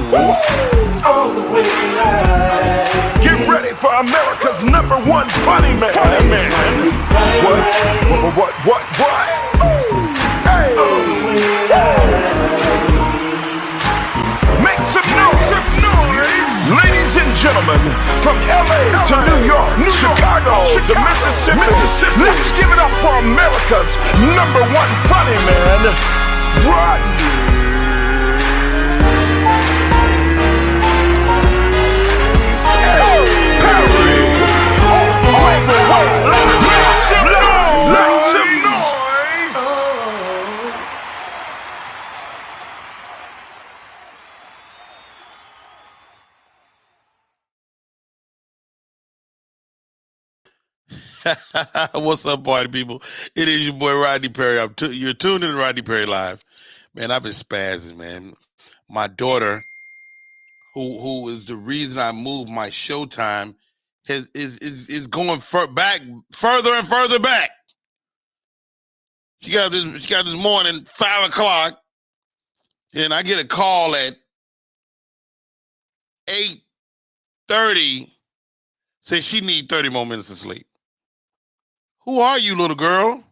Get ready for America's #1 funny man. What? Hey. Make some noise. Ladies and gentlemen, from LA to New York, Chicago to Mississippi, let's give it up for America's #1 funny man, Rodney. What's up, party people? It is your boy Rodney Perry. You're tuned in to Rodney Perry Live. Man, I've been spazzing, man. My daughter, who is the reason I moved my showtime, is going further and further back. She got this morning, 5 o'clock, and I get a call at 8:30, say she needs 30 more minutes of sleep. Who are you, little girl?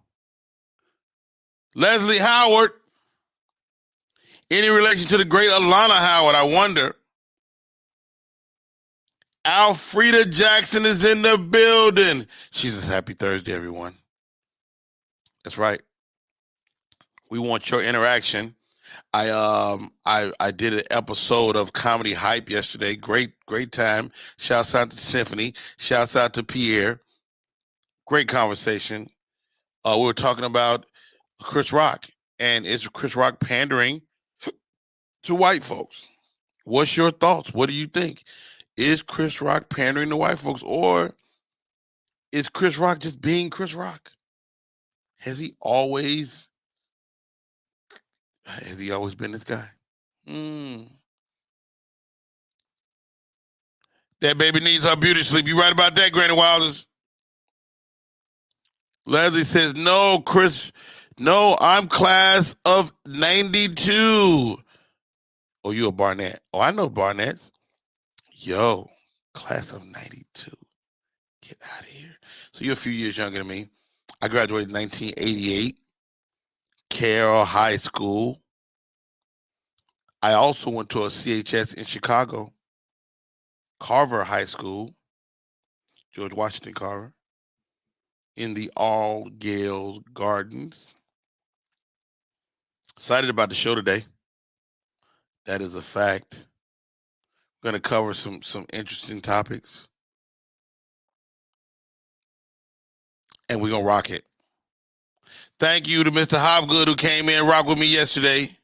Leslie Howard. Any relation to the great Alana Howard, I wonder? Alfreda Jackson is in the building. She says, happy Thursday, everyone. That's right. We want your interaction. I did an episode of Comedy Hype yesterday. Great time. Shouts out to Symphony. Shouts out to Pierre. Great conversation. We were talking about Chris Rock, and is Chris Rock pandering to white folks? What's your thoughts? What do you think? Is Chris Rock pandering to white folks, or is Chris Rock just being Chris Rock? Has he always been this guy? That baby needs her beauty sleep. You right about that, Granny Wilders? Leslie says, no, Chris, no, I'm class of 92. Oh, you a Barnett. Oh, I know Barnetts. Yo, class of 92. Get out of here. So you're a few years younger than me. I graduated in 1988. Carroll High School. I also went to a CHS in Chicago. Carver High School. George Washington Carver. In the All Gales Gardens. Excited about the show today. That is a fact. We're going to cover some interesting topics. And we're going to rock it. Thank you to Mr. Hopgood who came in and rocked with me yesterday.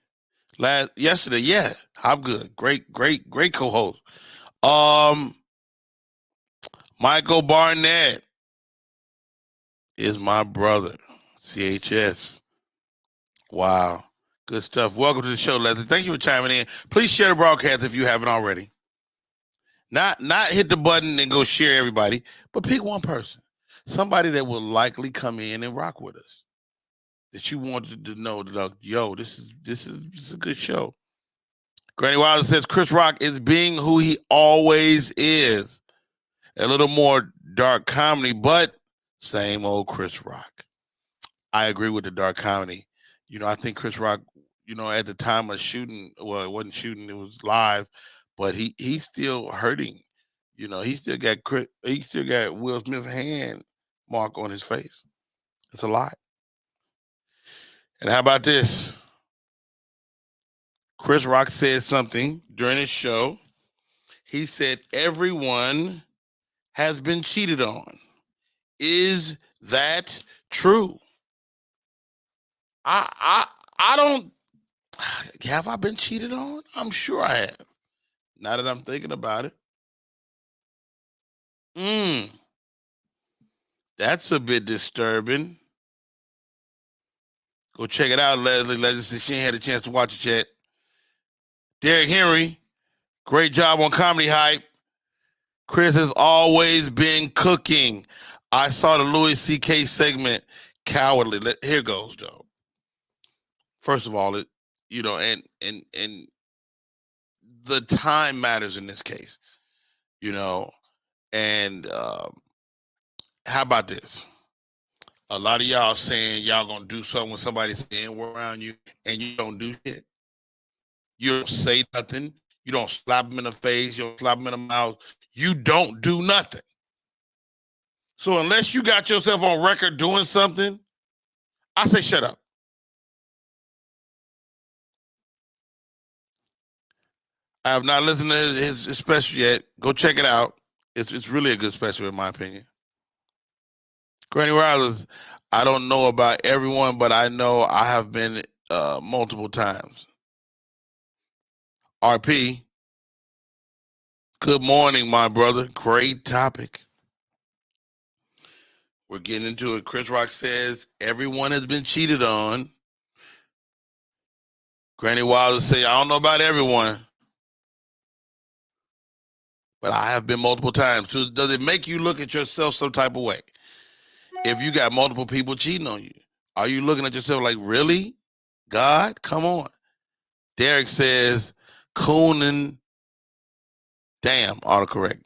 Yesterday, yeah. Hopgood. Great co-host. Michael Barnett is my brother. CHS. Wow. Good stuff. Welcome to the show, Leslie. Thank you for chiming in. Please share the broadcast if you haven't already. Not hit the button and go share everybody, but pick one person. Somebody that will likely come in and rock with us. That you wanted to know that, yo, this is a good show. Granny Wilder says Chris Rock is being who he always is. A little more dark comedy, but same old Chris Rock. I agree with the dark comedy. You know, I think Chris Rock, you know, at the time of shooting, well, it wasn't shooting, it was live, but he's still hurting. You know, he still got Will Smith's hand mark on his face. It's a lot. And how about this? Chris Rock said something during his show. He said, everyone has been cheated on. Is that true? I don't. Have I been cheated on? I'm sure I have. Now that I'm thinking about it. That's a bit disturbing. Go check it out, Leslie. Leslie said she ain't had a chance to watch it yet. Derrick Henry, great job on Comedy Hype. Chris has always been cooking. I saw the Louis C.K. segment, Cowardly. Here goes, though. First of all, and the time matters in this case, and how about this? A lot of y'all saying y'all gonna do something when somebody's saying we're around you and you don't do shit. You don't say nothing. You don't slap them in the face. You don't slap them in the mouth. You don't do nothing. So unless you got yourself on record doing something, I say shut up. I have not listened to his special yet. Go check it out. It's really a good special in my opinion. Granny Rilers, I don't know about everyone, but I know I have been multiple times. RP, good morning, my brother. Great topic. We're getting into it. Chris Rock says everyone has been cheated on. Granny Wilder say, I don't know about everyone, but I have been multiple times. So does it make you look at yourself some type of way? If you got multiple people cheating on you, are you looking at yourself like, really? God, come on. Derek says, Coonan, damn, autocorrect.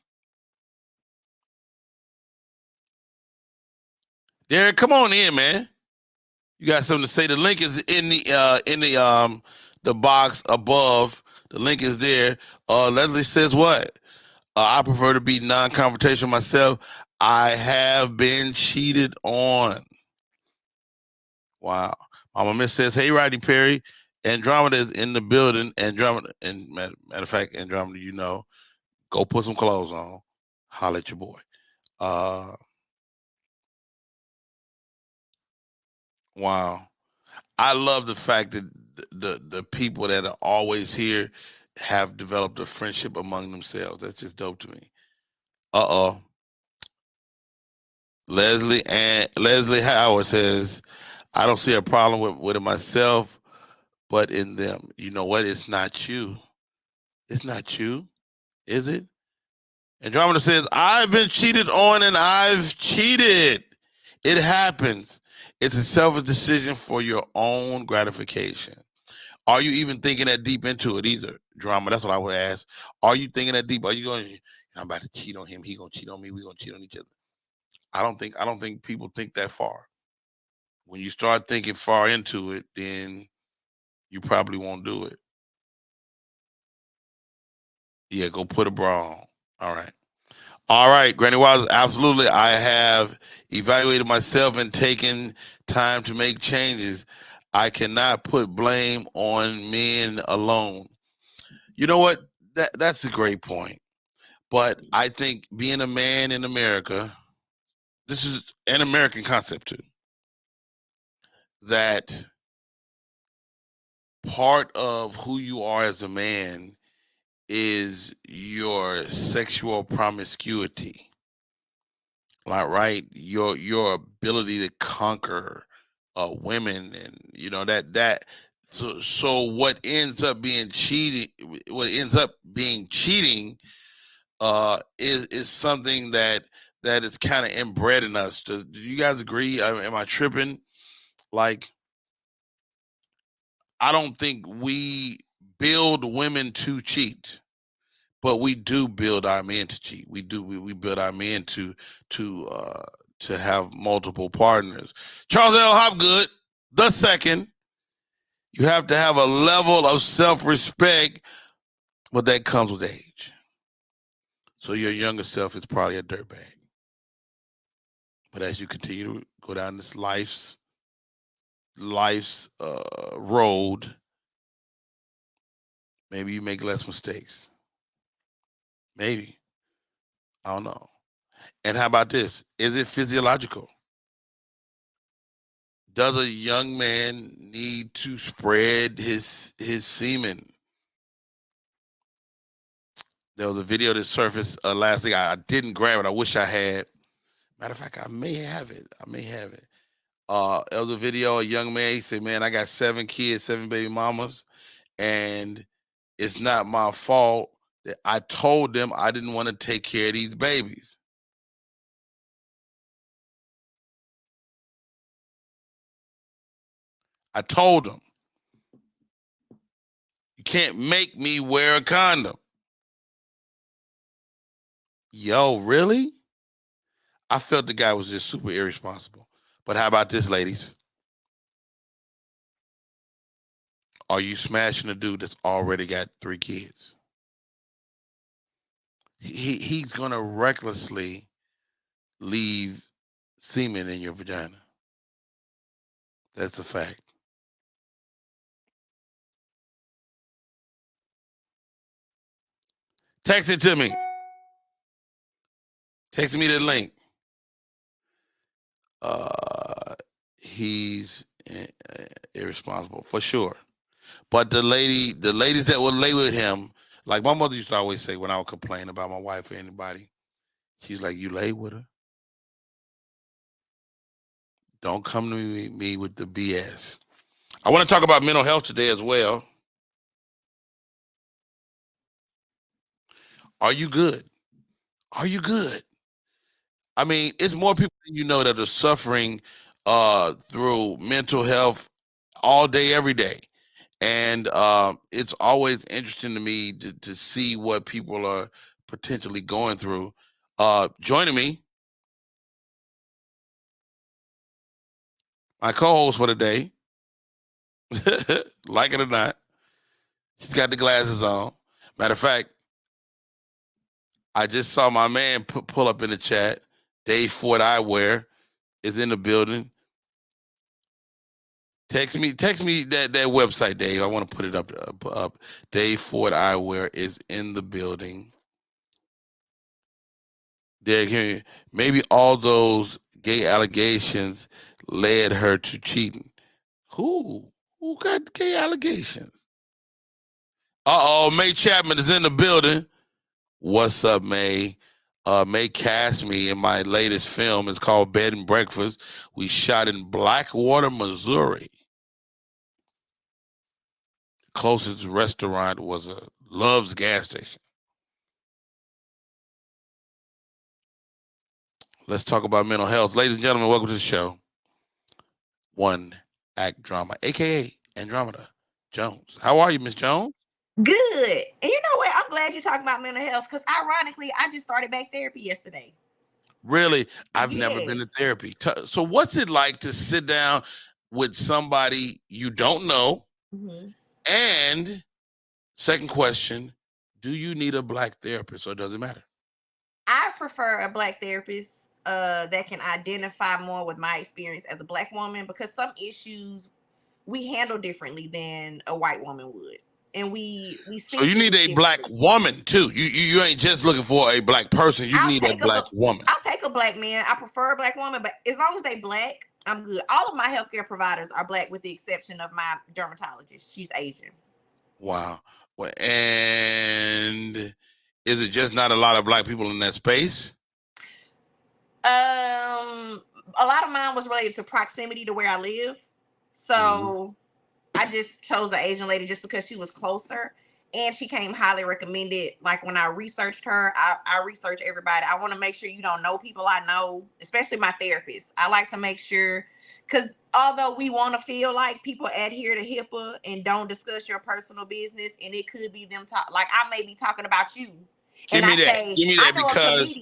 Derek, come on in, man. You got something to say? The link is in the box above. The link is there. Leslie says what? I prefer to be non-confrontational myself. I have been cheated on. Wow. Mama Miss says, hey, Rodney Perry, Andromeda is in the building. Andromeda, and matter of fact, Andromeda, go put some clothes on. Holla at your boy. Wow. I love the fact that the people that are always here have developed a friendship among themselves. That's just dope to me. Uh-oh. Leslie Howard says, I don't see a problem with it myself, but in them. You know what? It's not you. It's not you, is it? Andromeda says, I've been cheated on and I've cheated. It happens. It's a selfish decision for your own gratification. Are you even thinking that deep into it either? Drama, that's what I would ask. Are you thinking that deep? Are you going, I'm about to cheat on him, he gonna cheat on me, we gonna cheat on each other. I don't think people think that far. When you start thinking far into it, then you probably won't do it. Yeah, go put a bra on. All right. All right, Granny Wise, absolutely. I have evaluated myself and taken time to make changes. I cannot put blame on men alone. You know what? That's a great point. But I think being a man in America, this is an American concept too, that part of who you are as a man is your sexual promiscuity. Like, right? Your ability to conquer women, and so what ends up being cheating, is something that is kind of inbred in us. Do you guys agree? Am I tripping? Like, I don't think we build women to cheat, but we do build our men to cheat. We do. We build our men to have multiple partners. Charles L. Hopgood, the second. You have to have a level of self-respect, but that comes with age. So your younger self is probably a dirtbag. But as you continue to go down this life's road, maybe you make less mistakes. Maybe. I don't know. And how about this? Is it physiological? Does a young man need to spread his semen? There was a video that surfaced last week. I didn't grab it. I wish I had. Matter of fact, I may have it. It was a video, a young man, he said, man, I got 7 kids, 7 baby mamas, and it's not my fault that I told them I didn't want to take care of these babies. I told them. can't make me wear a condom. Yo, really? I felt the guy was just super irresponsible. But how about this, ladies? Are you smashing a dude that's already got 3 kids? He's gonna recklessly leave semen in your vagina. That's a fact. Text it to me. Text me the link. He's irresponsible for sure. But the ladies that would lay with him, like my mother used to always say when I would complain about my wife or anybody, she's like, "You lay with her? Don't come to me with the BS." I want to talk about mental health today as well. Are you good? Are you good? I mean, it's more people than you know that are suffering through mental health all day, every day. And it's always interesting to me to see what people are potentially going through. Joining me, my co-host for the day, like it or not, she's got the glasses on. Matter of fact, I just saw my man pull up in the chat. Dave Ford Eyewear is in the building. Text me that website, Dave. I want to put it up. Dave Ford Eyewear is in the building. Derek, maybe all those gay allegations led her to cheating. Who got gay allegations? May Chapman is in the building. What's up, May? May cast me in my latest film. It's called Bed and Breakfast. We shot in Blackwater, Missouri. Closest restaurant was a Love's gas station. Let's talk about mental health. Ladies and gentlemen, welcome to the show. One Act Drama, a.k.a. Andromeda Jones. How are you, Miss Jones? Good. And you know what? I'm glad you're talking about mental health because ironically, I just started back therapy yesterday. Really? I've never been to therapy. So what's it like to sit down with somebody you don't know? Mm-hmm. And second question, do you need a Black therapist or does it matter? I prefer a Black therapist that can identify more with my experience as a Black woman because some issues we handle differently than a white woman would. And we so you need a Black woman too. You ain't just looking for a Black person. You need a Black woman. I'll take a Black man. I prefer a Black woman, but as long as they Black, I'm good. All of my healthcare providers are Black with the exception of my dermatologist. She's Asian. Wow. Well, and is it just not a lot of Black people in that space? A lot of mine was related to proximity to where I live. So I just chose the Asian lady just because she was closer and she came highly recommended. Like when I researched her, I research everybody. I want to make sure you don't know people I know, especially my therapist. I like to make sure, because although we want to feel like people adhere to HIPAA and don't discuss your personal business, and it could be them talk, like I may be talking about you. Give me that because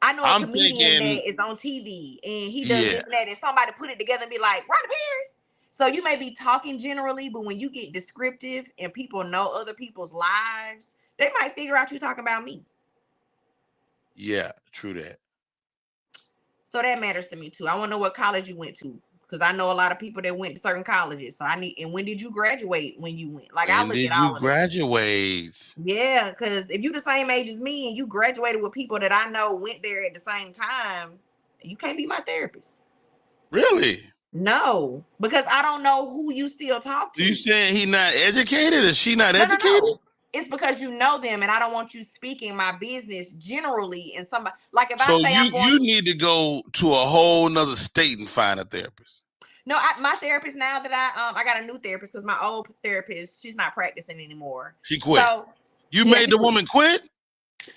I know a comedian that is on TV and he does this and that, and somebody put it together and be like, Ronnie Perry. So you may be talking generally, but when you get descriptive and people know other people's lives, they might figure out you're talking about me. Yeah, true that. So that matters to me too. I want to know what college you went to, because I know a lot of people that went to certain colleges. So and when did you graduate? When you went, like I look at all of that. Graduate? Yeah, because if you the same age as me and you graduated with people that I know went there at the same time, you can't be my therapist. Really? No, because I don't know who you still talk to. You saying he not educated? Is she not educated? No. It's because you know them, and I don't want you speaking my business generally. And somebody like if I say you need to go to a whole nother state and find a therapist. No, my therapist now that I got a new therapist because my old therapist, she's not practicing anymore. She quit. So you made the woman quit?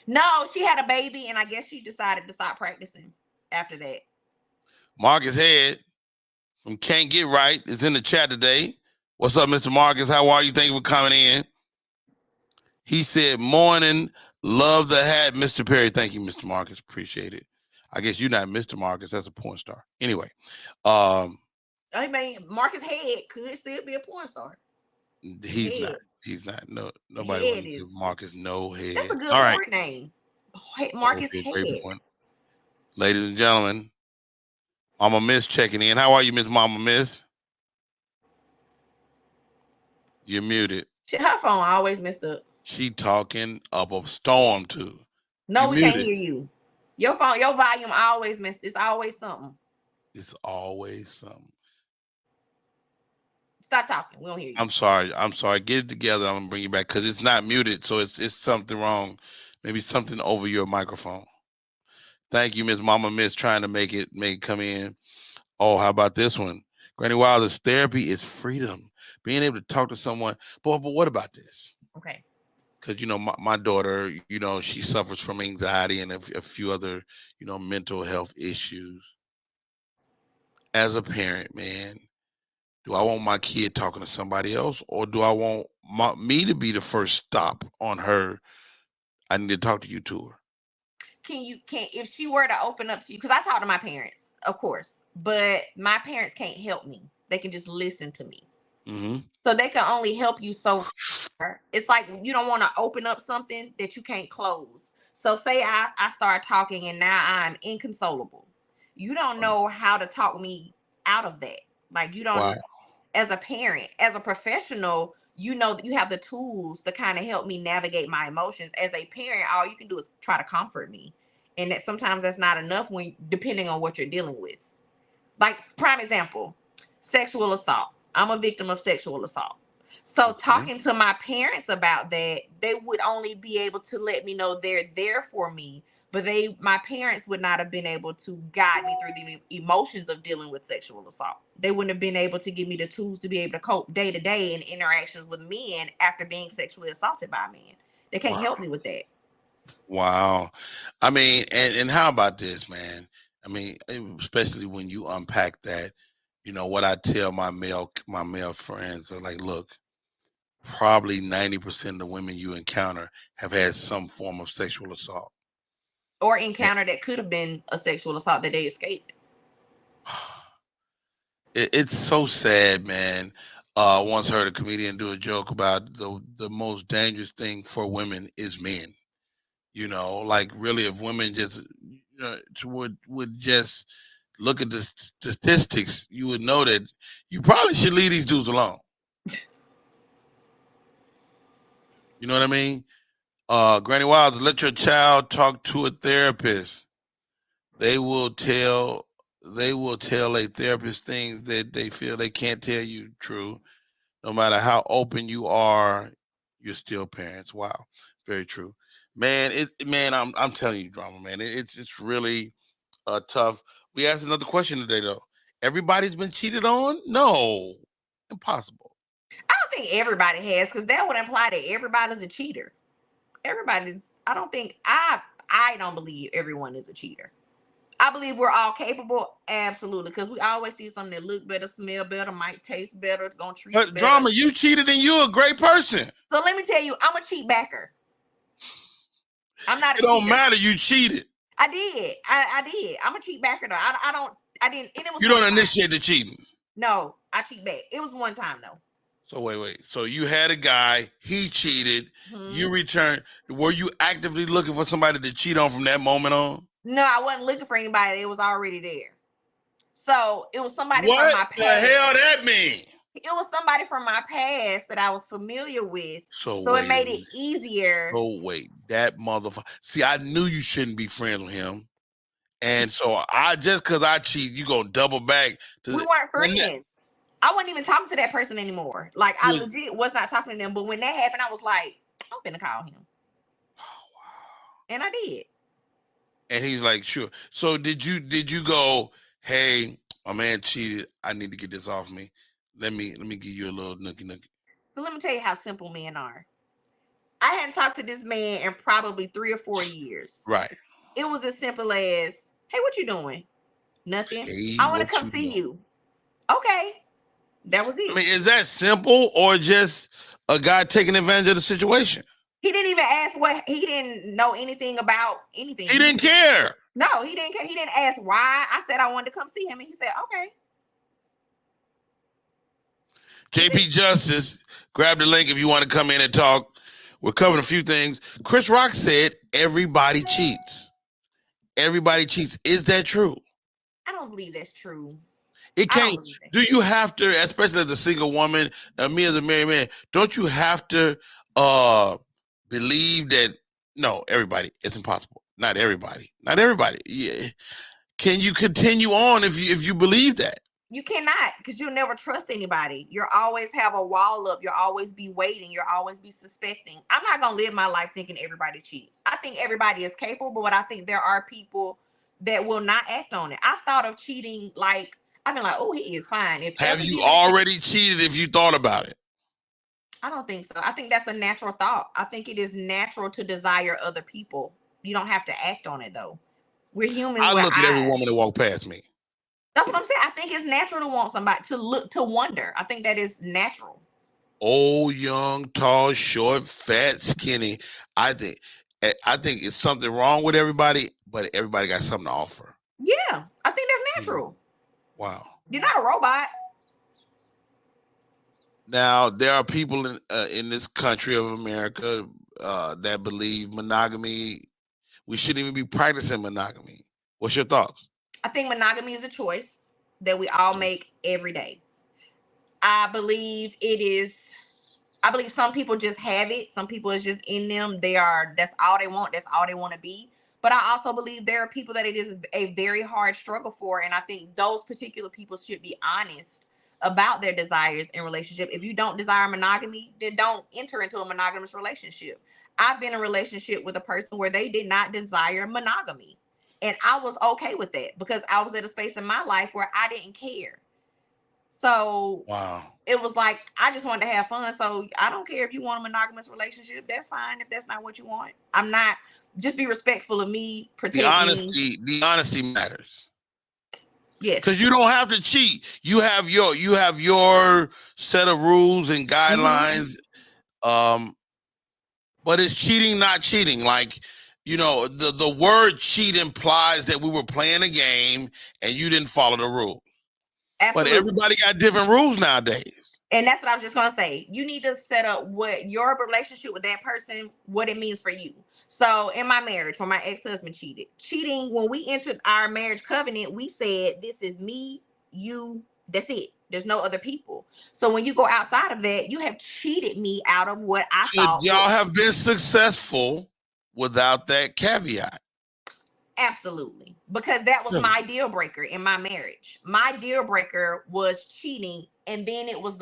No, she had a baby, and I guess she decided to stop practicing after that. Marcus Head from Can't Get Right is in the chat today. What's up, Mr. Marcus? How are you? Thank you for coming in. He said, morning, love the hat, Mr. Perry. Thank you, Mr. Marcus. Appreciate it. I guess you're not Mr. Marcus. That's a porn star. Anyway. I mean, Marcus Head could still be a porn star. He's not. He's not. No, nobody Head want to give is. Marcus no head. That's a good All right. porn name. Marcus Head. Ladies and gentlemen, Mama Miss checking in. How are you, Miss Mama Miss? You're muted. Her phone always messed up. She talking up a storm too. No, we can't hear you. Your phone, your volume always messed. It's always something. It's always something. Stop talking. We don't hear you. I'm sorry. Get it together. I'm gonna bring you back because it's not muted, so it's something wrong. Maybe something over your microphone. Thank you, Miss Mama Miss, trying to make it come in. Oh, how about this one? Granny Wilder's therapy is freedom. Being able to talk to someone. But what about this? Okay. Because, you know, my daughter, you know, she suffers from anxiety and a few other, you know, mental health issues. As a parent, man, do I want my kid talking to somebody else, or do I want me to be the first stop on her? I need to talk to you to her. If she were to open up to you, because I talk to my parents, of course, but my parents can't help me. They can just listen to me. Mm-hmm. So they can only help you so far. It's like you don't want to open up something that you can't close. So say I start talking and now I'm inconsolable. You don't know how to talk me out of that. Like you don't. Wow. As a parent, as a professional, you know that you have the tools to kind of help me navigate my emotions. As a parent, all you can do is try to comfort me. And that sometimes that's not enough depending on what you're dealing with. Like, prime example, sexual assault. I'm a victim of sexual assault. So talking to my parents about that, they would only be able to let me know they're there for me. But my parents would not have been able to guide me through the emotions of dealing with sexual assault. They wouldn't have been able to give me the tools to be able to cope day to day in interactions with men after being sexually assaulted by men. They can't help me with that. Wow. I mean, and how about this, man? I mean, especially when you unpack that, you know, what I tell my male friends are like, look, probably 90% of the women you encounter have had some form of sexual assault. Or encounter that could have been a sexual assault that they escaped. It's so sad, man. Once heard a comedian do a joke about the most dangerous thing for women is men. You know, like really, if women just would just look at the statistics, you would know that you probably should leave these dudes alone. You know what I mean? Granny Wilds, let your child talk to a therapist. They will tell a therapist things that they feel they can't tell you true. No matter how open you are, you're still parents. Wow. Very true. Man, I'm telling you, drama, man. It's really tough. We asked another question today, though. Everybody's been cheated on? No. Impossible. I don't think everybody has, because that would imply that everybody's a cheater. I don't believe everyone is a cheater. I believe we're all capable, absolutely, because we always see something that look better, smell better, might taste better, gonna treat you better. Drama, you cheated and you're a great person. So let me tell you, I'm a cheat backer. I'm not. It don't matter. You cheated. I did. I did. I'm a cheat backer though. I didn't. And it was. You don't initiate the cheating. No, I cheat back. It was one time though. So wait. So you had a guy, he cheated, you returned. Were you actively looking for somebody to cheat on from that moment on? No, I wasn't looking for anybody. It was already there. So it was somebody from my past. What the hell that mean? It was somebody from my past that I was familiar with. So it made it easier. Oh, wait. That motherfucker. See, I knew you shouldn't be friends with him. And so because I cheat, you gonna double back to we weren't friends. I wasn't even talking to that person anymore. Like I legit was not talking to them. But when that happened, I was like, I'm gonna call him. Oh wow. And I did. And he's like, sure. So did you go, hey, my man cheated. I need to get this off me. Let me give you a little nookie. So let me tell you how simple men are. I hadn't talked to this man in probably 3 or 4 years. Right. It was as simple as, hey, what you doing? Nothing. Hey, I want to come see you. Okay. That was it. I mean, is that simple or just a guy taking advantage of the situation? He didn't even ask what, he didn't know anything about anything. He didn't care. No, he didn't care. He didn't ask why. I said I wanted to come see him, and he said, okay. JP Justice, grab the link if you want to come in and talk. We're covering a few things. Chris Rock said everybody cheats. Everybody cheats. Is that true? I don't believe that's true. It can't. Do you have to, especially as a single woman, me as a married man, don't you have to believe that? No, everybody. It's impossible. Not everybody. Not everybody. Yeah. Can you continue on if you believe that? You cannot, because you'll never trust anybody. You'll always have a wall up. You'll always be waiting. You'll always be suspecting. I'm not going to live my life thinking everybody cheat. I think everybody is capable, but I think there are people that will not act on it. I've thought of cheating, like, I've been like, oh, he is fine. Have you already cheated if you thought about it? I don't think so. I think that's a natural thought. I think it is natural to desire other people. You don't have to act on it, though. We're human. I look at every woman that walk past me. That's what I'm saying. I think it's natural to want somebody, to look, to wonder. I think that is natural. Old, young, tall, short, fat, skinny. I think it's something wrong with everybody, but everybody got something to offer. Yeah, I think that's natural. Wow. You're not a robot. Now, there are people in this country of America that believe monogamy, we shouldn't even be practicing monogamy. What's your thoughts? I think monogamy is a choice that we all make every day. I believe some people just have it. Some people is just in them. That's all they want. That's all they want to be. But I also believe there are people that it is a very hard struggle for. And I think those particular people should be honest about their desires in relationship. If you don't desire monogamy, then don't enter into a monogamous relationship. I've been in a relationship with a person where they did not desire monogamy. And I was okay with that because I was at a space in my life where I didn't care. So wow, it was like, I just wanted to have fun. So I don't care if you want a monogamous relationship. That's fine if that's not what you want. I'm not, just be respectful of me. Protect the honesty matters. Yes. Because you don't have to cheat. You have your set of rules and guidelines. Mm-hmm. But it's cheating, not cheating. Like, you know, the word cheat implies that we were playing a game and you didn't follow the rules. Absolutely. But everybody got different rules nowadays. And that's what I was just going to say. You need to set up what your relationship with that person, what it means for you. So in my marriage, when my ex-husband cheating, when we entered our marriage covenant, we said, this is me, you, that's it. There's no other people. So when you go outside of that, you have cheated me out of what I thought. Y'all have been successful without that caveat. Absolutely. Because that was my deal breaker in my marriage. My deal breaker was cheating. And then it was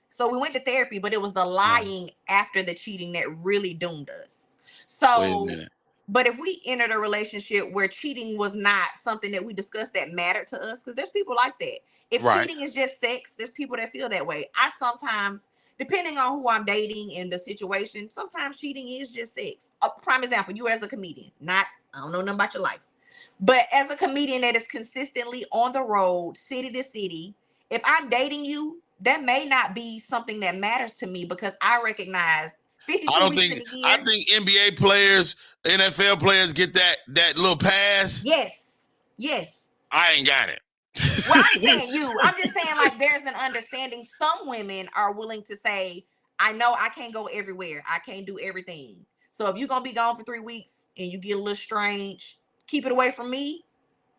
so we went to therapy, but it was the lying after the cheating that really doomed us. So, wait a minute. But if we entered a relationship where cheating was not something that we discussed that mattered to us, because there's people like that. If cheating is just sex, there's people that feel that way. I sometimes, depending on who I'm dating and the situation, sometimes cheating is just sex. A prime example, you as a comedian, I don't know nothing about your life, but as a comedian that is consistently on the road, city to city, if I'm dating you, that may not be something that matters to me because I recognize 52 weeks in a year. I think NBA players, NFL players get that little pass. Yes. I ain't got it. Well, I'm saying you. I'm just saying, like, there's an understanding. Some women are willing to say, I know I can't go everywhere. I can't do everything. So if you're going to be gone for 3 weeks and you get a little strange, keep it away from me,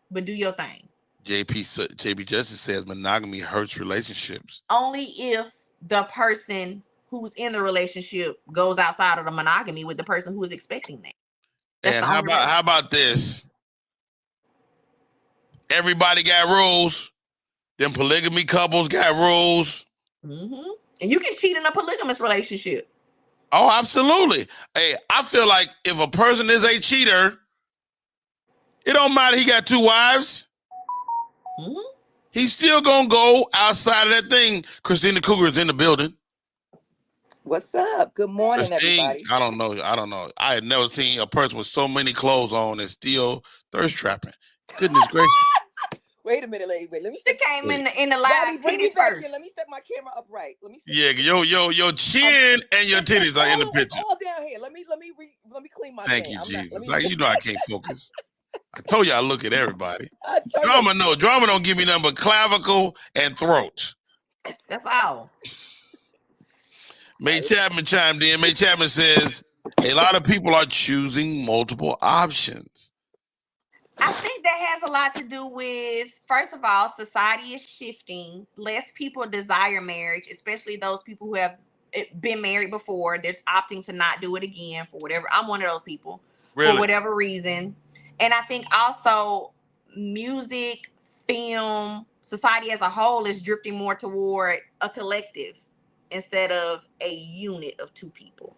but do your thing. JP Justice says monogamy hurts relationships. Only if the person who's in the relationship goes outside of the monogamy with the person who is expecting that. And how about this? Everybody got rules. Them polygamy couples got rules. Mm-hmm. And you can cheat in a polygamous relationship. Oh, absolutely. Hey, I feel like if a person is a cheater, it don't matter he got 2 wives. Mm-hmm. He's still gonna go outside of that thing. Christina Cougar is in the building. What's up? Good morning, everybody. I don't know. I had never seen a person with so many clothes on and still thirst trapping. Goodness gracious. Wait a minute, lady. Wait, let me. She came in the live titties first. Let me set my camera up right. Let me. Yeah, your chin and your titties are in the picture. It's all down here. Let me clean my. Thank you, Jesus. Like you know, I can't focus. I told you I look at everybody. Drama don't give me nothing but clavicle and throat. That's all. May Chapman chimed in. May Chapman says a lot of people are choosing multiple options. I think that has a lot to do with, first of all, society is shifting. Less people desire marriage, especially those people who have been married before. They're opting to not do it again for whatever. I'm one of those people for whatever reason. And I think also music, film, society as a whole is drifting more toward a collective instead of a unit of two people.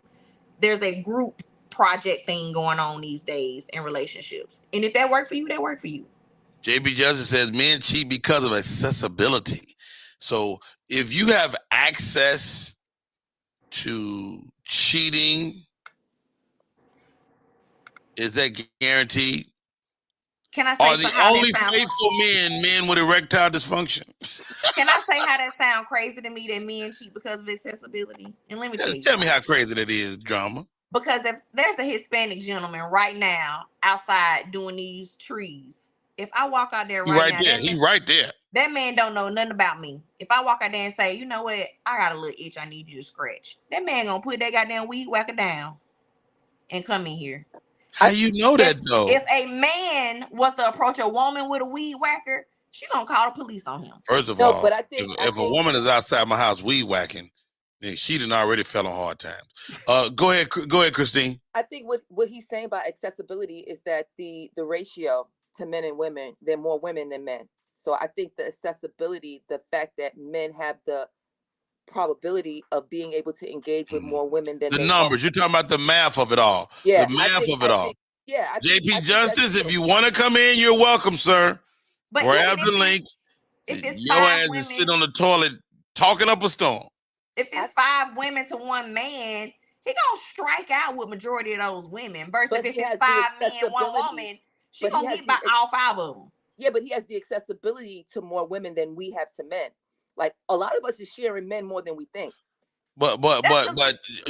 There's a group project thing going on these days in relationships. And if that worked for you, that worked for you. JB Justice says men cheat because of accessibility. So if you have access to cheating, is that guaranteed? Can I say are the only faithful men with erectile dysfunction? Can I say how that sounds crazy to me that men cheat because of accessibility? And let me tell me how crazy that is, Drama. Because if there's a Hispanic gentleman right now outside doing these trees, if I walk out there right now, he's right there. That man don't know nothing about me. If I walk out there and say, you know what, I got a little itch, I need you to scratch. That man gonna put that goddamn weed whacker down and come in here. How you know that though? If a man was to approach a woman with a weed whacker, she gonna call the police on him. First of all, but if a woman is outside my house weed whacking, then she done already fell on hard times. Go ahead, Christine. I think what he's saying about accessibility is that the ratio to men and women, there are more women than men. So I think the accessibility, the fact that men have the probability of being able to engage with more women than the numbers. You're talking about the math of it all. Yeah, the math of it all. JP Justice, if you want to come in, you're welcome, sir. But grab the link. If it's your ass is sitting on the toilet talking up a storm. If it's 5 women to 1 man, he gonna strike out with majority of those women. Versus if it's 5 men, 1 woman, she gonna get by all 5 of them. Yeah, but he has the accessibility to more women than we have to men. Like a lot of us is sharing men more than we think. But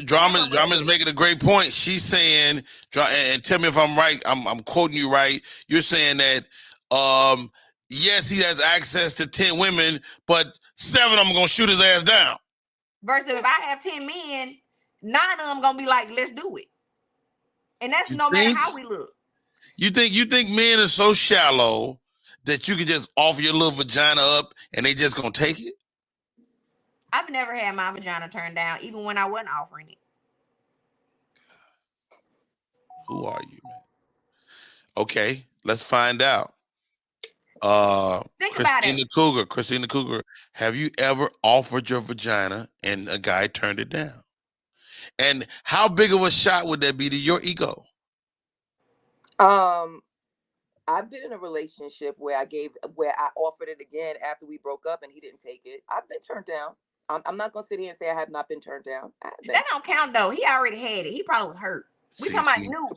Drama is making a great point. She's saying, and tell me if I'm right. I'm quoting you right. You're saying that yes, he has access to 10 women, but 7 of them are gonna shoot his ass down. Versus if I have 10 men, 9 of them gonna be like, let's do it. And that's no matter how we look. You think men are so shallow that you can just offer your little vagina up and they just gonna take it? I've never had my vagina turned down, even when I wasn't offering it. Who are you, man? Okay, let's find out. Think about it. Christina Cougar, have you ever offered your vagina and a guy turned it down? And how big of a shot would that be to your ego? I've been in a relationship where I offered it again after we broke up and he didn't take it. I've been turned down. I'm not gonna sit here and say I have not been turned down. That don't count though. He already had it. He probably was hurt. We talking about new.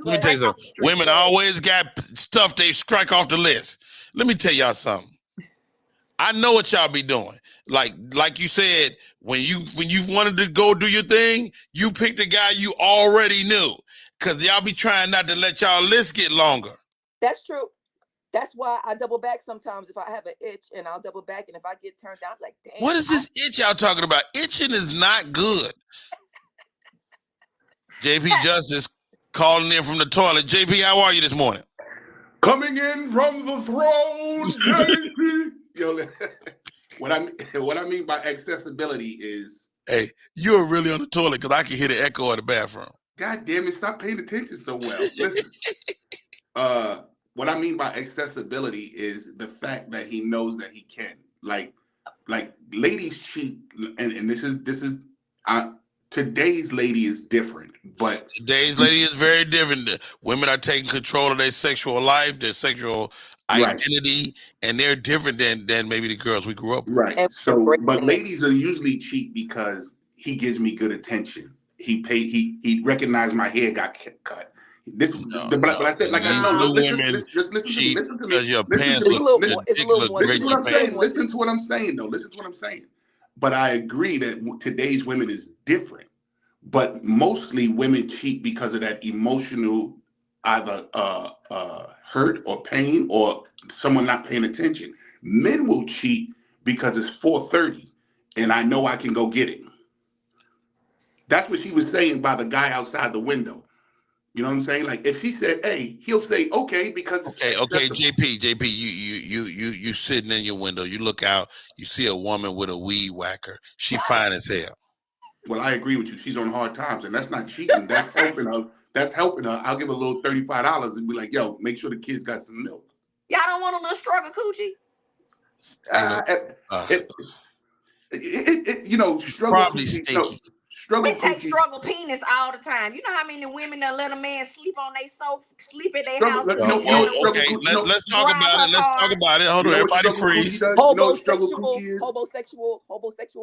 Let me tell you something. Women always got stuff they strike off the list. Let me tell y'all something. I know what y'all be doing. Like you said, when you wanted to go do your thing, you picked a guy you already knew. Cause y'all be trying not to let y'all list get longer. That's true. That's why I double back sometimes if I have an itch, and I'll double back. And if I get turned down, I'm like, damn. What is this itch y'all talking about? Itching is not good. JP Justice calling in from the toilet. JP, how are you this morning? Coming in from the throne, JP. Yo, what I mean by accessibility is, hey, you're really on the toilet because I can hear the echo in the bathroom. God damn it, stop paying attention so well. Listen, what I mean by accessibility is the fact that he knows that he can. Like ladies cheat, and this is today's lady is different, but today's lady is very different. Women are taking control of their sexual life, their sexual identity, and they're different than maybe the girls we grew up with. Right. So, but ladies are usually cheat because he gives me good attention. He recognized my hair got cut. This, but I said, like I know. Listen to me. Listen to me. Your Listen pants to me. It's a little more. Listen to what I'm saying. Listen to what I'm saying, though. Listen to what I'm saying. But I agree that today's women is different. But mostly women cheat because of that emotional either hurt or pain or someone not paying attention. Men will cheat because it's 4:30 and I know I can go get it. That's what she was saying by the guy outside the window. You know what I'm saying? Like if he said, "Hey," he'll say, "Okay," because okay, JP, you sitting in your window, you look out, you see a woman with a weed whacker. She fine as hell. Well, I agree with you. She's on hard times, and that's not cheating. That's helping her. That's helping her. I'll give her a little $35 and be like, "Yo, make sure the kids got some milk." Y'all don't want a little struggle coochie? Struggle probably coochie. stinky. Struggle We take coochie. struggle penis all the time. You know how many women that let a man sleep on their sofa, sleep at their house? Let's talk about it. Let's talk about it. Hold on, everybody freeze. Homosexual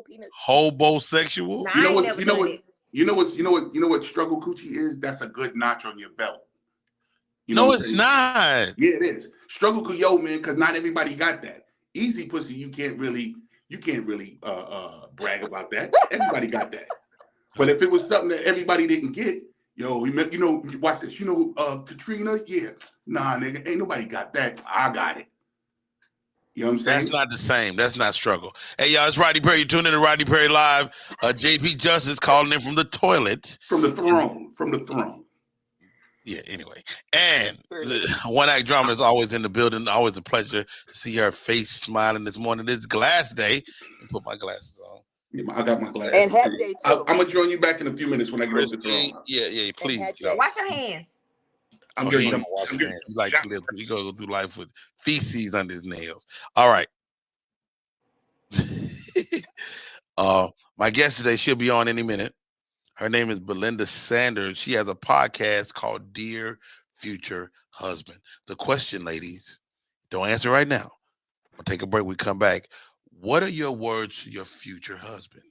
penis. Homosexual. Nah, You know what struggle coochie is? That's a good notch on your belt. No, it's not. Yeah, it is. Struggle coochie, yo, man, because not everybody got that. Easy pussy, you can't really brag about that. Everybody got that. But if it was something that everybody didn't get, watch this. Katrina, yeah. Nah, nigga, ain't nobody got that. I got it. You know what I'm saying? That's not the same. That's not struggle. Hey, y'all, it's Rodney Perry. You tune in to Rodney Perry Live. JP Justice calling in from the toilet. From the throne. Yeah, anyway. And One Act Drama is always in the building. Always a pleasure to see her face smiling this morning. It's glass day. And put my glasses on. Yeah, I got my glasses. And head day too. I'm going to join you back in a few minutes when I get off the throne. Yeah, please. Wash your hands. I'm going to wash your hands. He like to live. He go through life with feces under his nails. All right. My guest today, she'll be on any minute. Her name is Belinda Sanders. She has a podcast called Dear Future Husband. The question, ladies, don't answer right now. We'll take a break. We come back. What are your words to your future husband?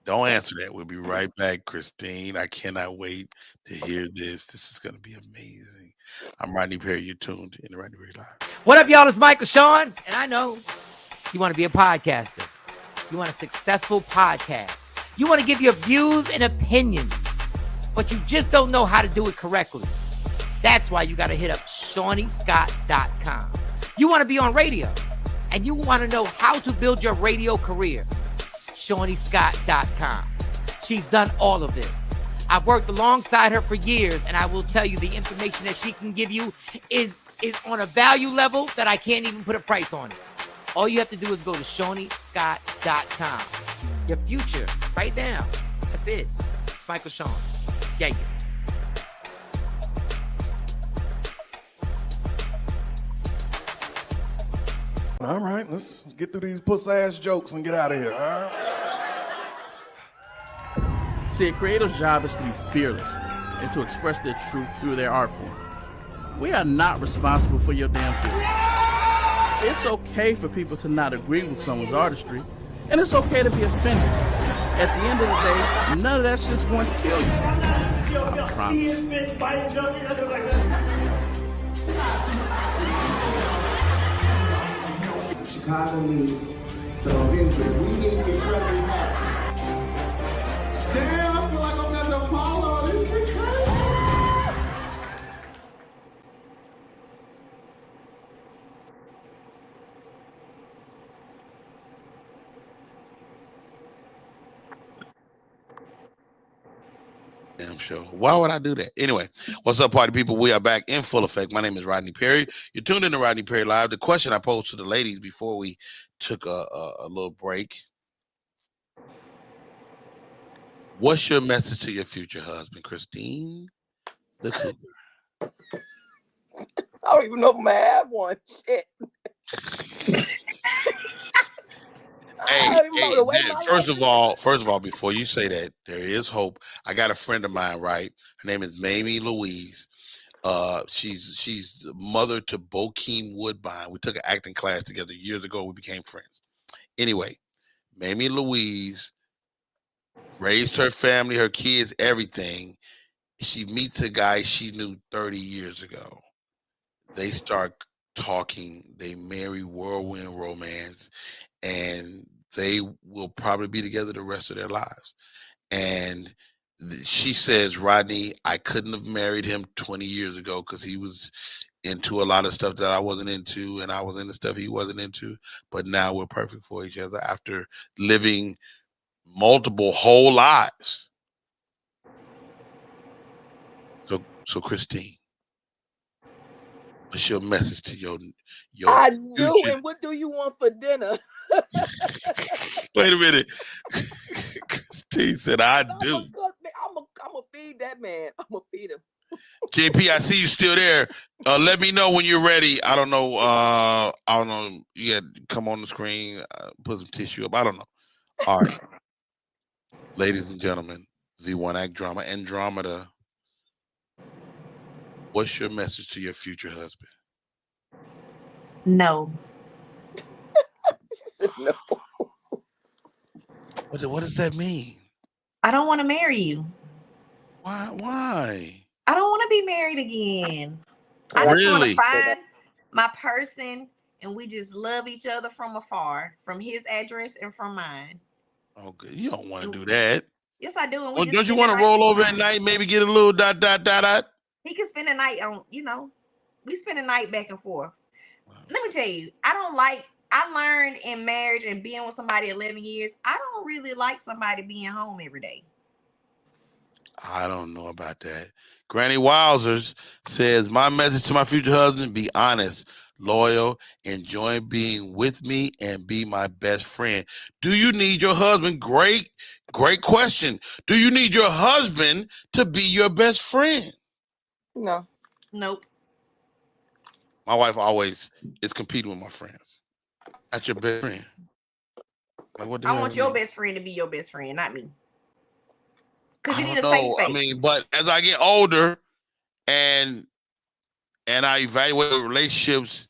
Don't answer that. We'll be right back, Christine. I cannot wait to hear this. This is going to be amazing. I'm Rodney Perry. You're tuned in to Rodney Perry Live. What up, y'all? It's Michael Sean, and I know you want to be a podcaster. You want a successful podcast. You want to give your views and opinions, but you just don't know how to do it correctly. That's why you got to hit up ShawneeScott.com. You want to be on radio, and you want to know how to build your radio career. ShawneeScott.com. She's done all of this. I've worked alongside her for years, and I will tell you the information that she can give you is on a value level that I can't even put a price on it. All you have to do is go to ShawneeScott.com. Your future, right now. That's it. Michael Sean. Yeah. All right, let's get through these puss-ass jokes and get out of here, all right? See, a creator's job is to be fearless and to express their truth through their art form. We are not responsible for your damn feelings. It's okay for people to not agree with someone's artistry, and it's okay to be offended. At the end of the day, none of that shit's going to kill you. I promise. Chicago needs some interest. We need to get credit back. Damn, I feel like I'm at the Apollo. This is crazy. Damn sure. Why would I do that? Anyway, what's up, party people? We are back in full effect. My name is Rodney Perry. You're tuned in to Rodney Perry Live. The question I posed to the ladies before we took a little break. What's your message to your future husband, Christine the Cougar? I don't even know if I'm going to have one. Shit. Hey, first of all, before you say that, there is hope. I got a friend of mine, right? Her name is Mamie Louise. She's the mother to Bokeem Woodbine. We took an acting class together years ago. We became friends. Anyway, Mamie Louise raised her family, her kids, everything She meets a guy she knew 30 years ago. They start talking. They marry, whirlwind romance, and they will probably be together the rest of their lives. And she says, Rodney, I couldn't have married him 20 years ago because he was into a lot of stuff that I wasn't into, and I was into stuff he wasn't into. But now we're perfect for each other after living multiple whole lives. So Christine, what's your message to your I do. future? And what do you want for dinner? Wait a minute. Christine said, I do. I'm gonna feed that man. I'm gonna feed him. JP, I see you still there. Let me know when you're ready. I don't know. You got to come on the screen, put some tissue up. I don't know. All right. Ladies and gentlemen, the one-act drama Andromeda. What's your message to your future husband? No. She said no. What does that mean? I don't want to marry you. Why? I don't want to be married again. I Oh, just want really? to find my person and we just love each other from afar, from his address and from mine. Oh, good. You don't want to do that. Yes, I do. And Well, don't you want to roll over at night, maybe get a little ... He can spend a night on, we spend a night back and forth. Let me tell you, I learned in marriage and being with somebody 11 years, I don't really like somebody being home every day. I don't know about that. Granny Wowzers says, my message to my future husband, be honest, loyal, enjoy being with me, and be my best friend. Do you need your husband? Great question. Do you need your husband to be your best friend? No. Nope. My wife always is competing with my friends. That's your best friend. Like, what I want your best friend to be your best friend, not me. Because you need a safe space. I mean, but as I get older and I evaluate relationships,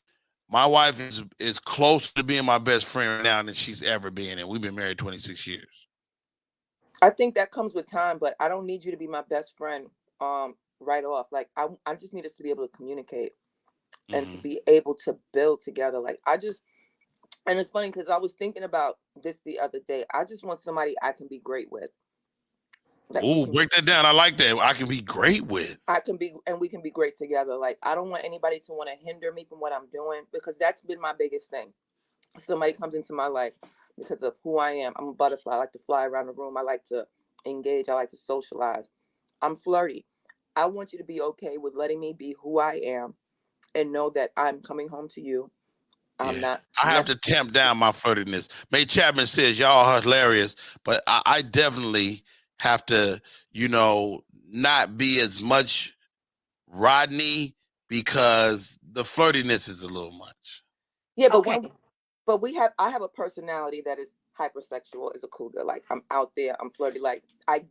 my wife is closer to being my best friend now than she's ever been, and we've been married 26 years. I think that comes with time, but I don't need you to be my best friend right off. Like I just need us to be able to communicate and to be able to build together. And it's funny because I was thinking about this the other day. I just want somebody I can be great with. Oh, break that down. I like that. I can be great with. We can be great together. Like, I don't want anybody to want to hinder me from what I'm doing, because that's been my biggest thing. Somebody comes into my life because of who I am. I'm a butterfly. I like to fly around the room. I like to engage. I like to socialize. I'm flirty. I want you to be okay with letting me be who I am and know that I'm coming home to you. I have to tamp down my flirtiness. May Chapman says, y'all are hilarious, but I definitely have to, not be as much Rodney, because the flirtiness is a little much. Yeah, but I have a personality that is hypersexual as a cougar. Like, I'm out there, I'm flirty. Like, I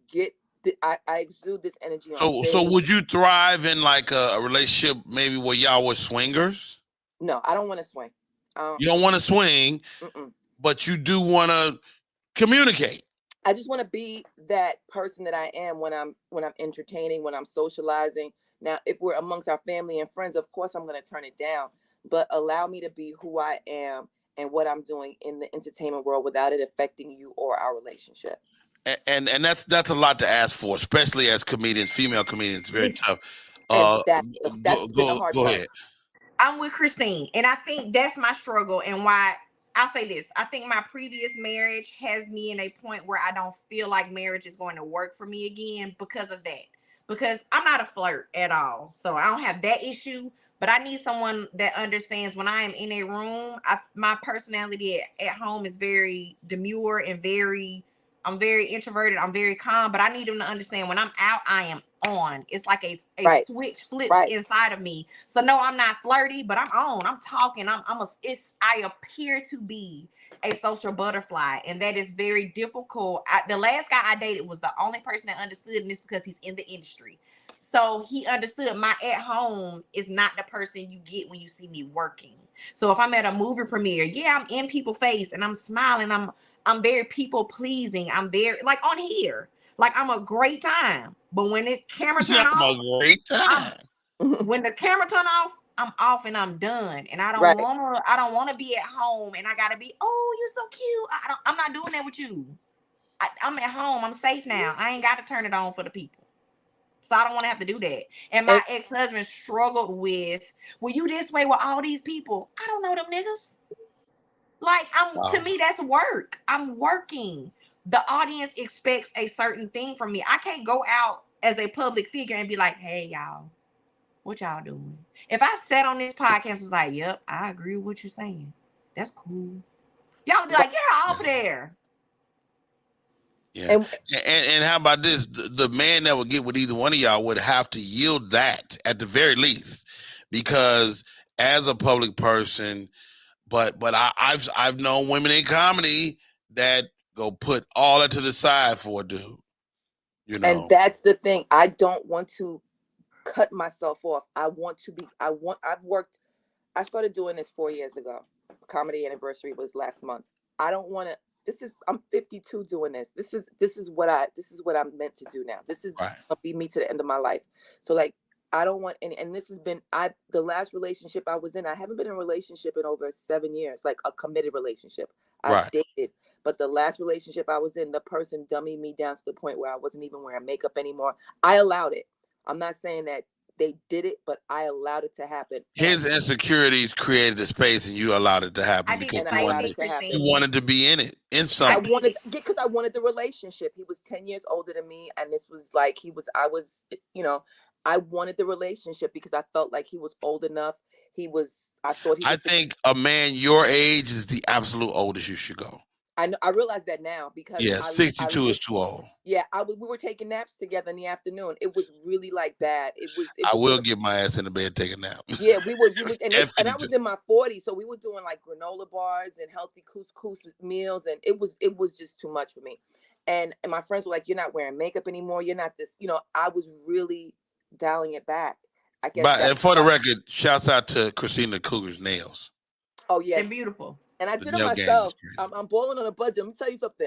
exude this energy. So would you thrive in like a relationship maybe where y'all were swingers? No, I don't want to swing. You don't want to swing, but you do want to communicate. I just want to be that person that I am when I'm entertaining, when I'm socializing. Now, if we're amongst our family and friends, of course I'm going to turn it down, but allow me to be who I am and what I'm doing in the entertainment world without it affecting you or our relationship. And that's a lot to ask for, especially as comedians, female comedians. Very tough. Go ahead. I'm with Christine, and I think that's my struggle, and why I'll say this. I think my previous marriage has me in a point where I don't feel like marriage is going to work for me again because of that. Because I'm not a flirt at all. So I don't have that issue, but I need someone that understands when I am in a room, my personality at home is very demure and I'm very introverted. I'm very calm, but I need them to understand when I'm out, I am on. It's like a switch flips inside of me. So no, I'm not flirty, but I'm on. I'm talking. I appear to be a social butterfly, and that is very difficult. The last guy I dated was the only person that understood, and it's because he's in the industry. So he understood my at home is not the person you get when you see me working. So if I'm at a movie premiere, I'm in people's face and I'm smiling. I'm very people pleasing. I'm very like on here. Like, I'm a great time. But when the camera turn Have a off, great time. when the camera turn off, I'm off and I'm done. And I don't Right. wanna be at home and I gotta be, oh, you're so cute. I'm not doing that with you. I'm at home. I'm safe now. I ain't got to turn it on for the people. So I don't want to have to do that. And my ex-husband struggled with, well, you this way with all these people. I don't know them niggas. Like, to me, that's work. I'm working. The audience expects a certain thing from me. I can't go out as a public figure and be like, hey, y'all, what y'all doing? If I sat on this podcast and was like, yep, I agree with what you're saying. That's cool. Y'all would be like, you're off there. Yeah. And how about this? The man that would get with either one of y'all would have to yield that at the very least, because as a public person, but I've known women in comedy that go put all that to the side for a dude. You know, and that's the thing. I don't want to cut myself off. I started doing this 4 years ago. Comedy anniversary was last month. I don't want to. I'm 52 doing this. This is what I'm meant to do now. This is gonna be me to the end of my life. So like, I don't want any, and this has been the last relationship I was in. I haven't been in a relationship in over 7 years, like a committed relationship. I've dated, but the last relationship I was in, the person dummied me down to the point where I wasn't even wearing makeup anymore. I allowed it. I'm not saying that they did it, but I allowed it to happen. His insecurities created a space, and you allowed it to happen because you wanted to be in it, in something. Because I wanted the relationship. He was 10 years older than me, and this was like I wanted the relationship because I felt like he was old enough. I think a man your age is the absolute oldest you should go. I know. I realize that now because 62 is too old. Yeah, we were taking naps together in the afternoon. It was really like bad. I will get my ass in the bed, take a nap. Yeah, we would, and I was in my 40s, so we were doing like granola bars and healthy couscous meals, and it was just too much for me. And my friends were like, "You're not wearing makeup anymore. You're not this." I was really dialing it back. I guess. And for the record, shouts out to Christina Cougar's nails. Oh yeah, they're beautiful. And I did it myself. I'm boiling on a budget. Let me tell you something.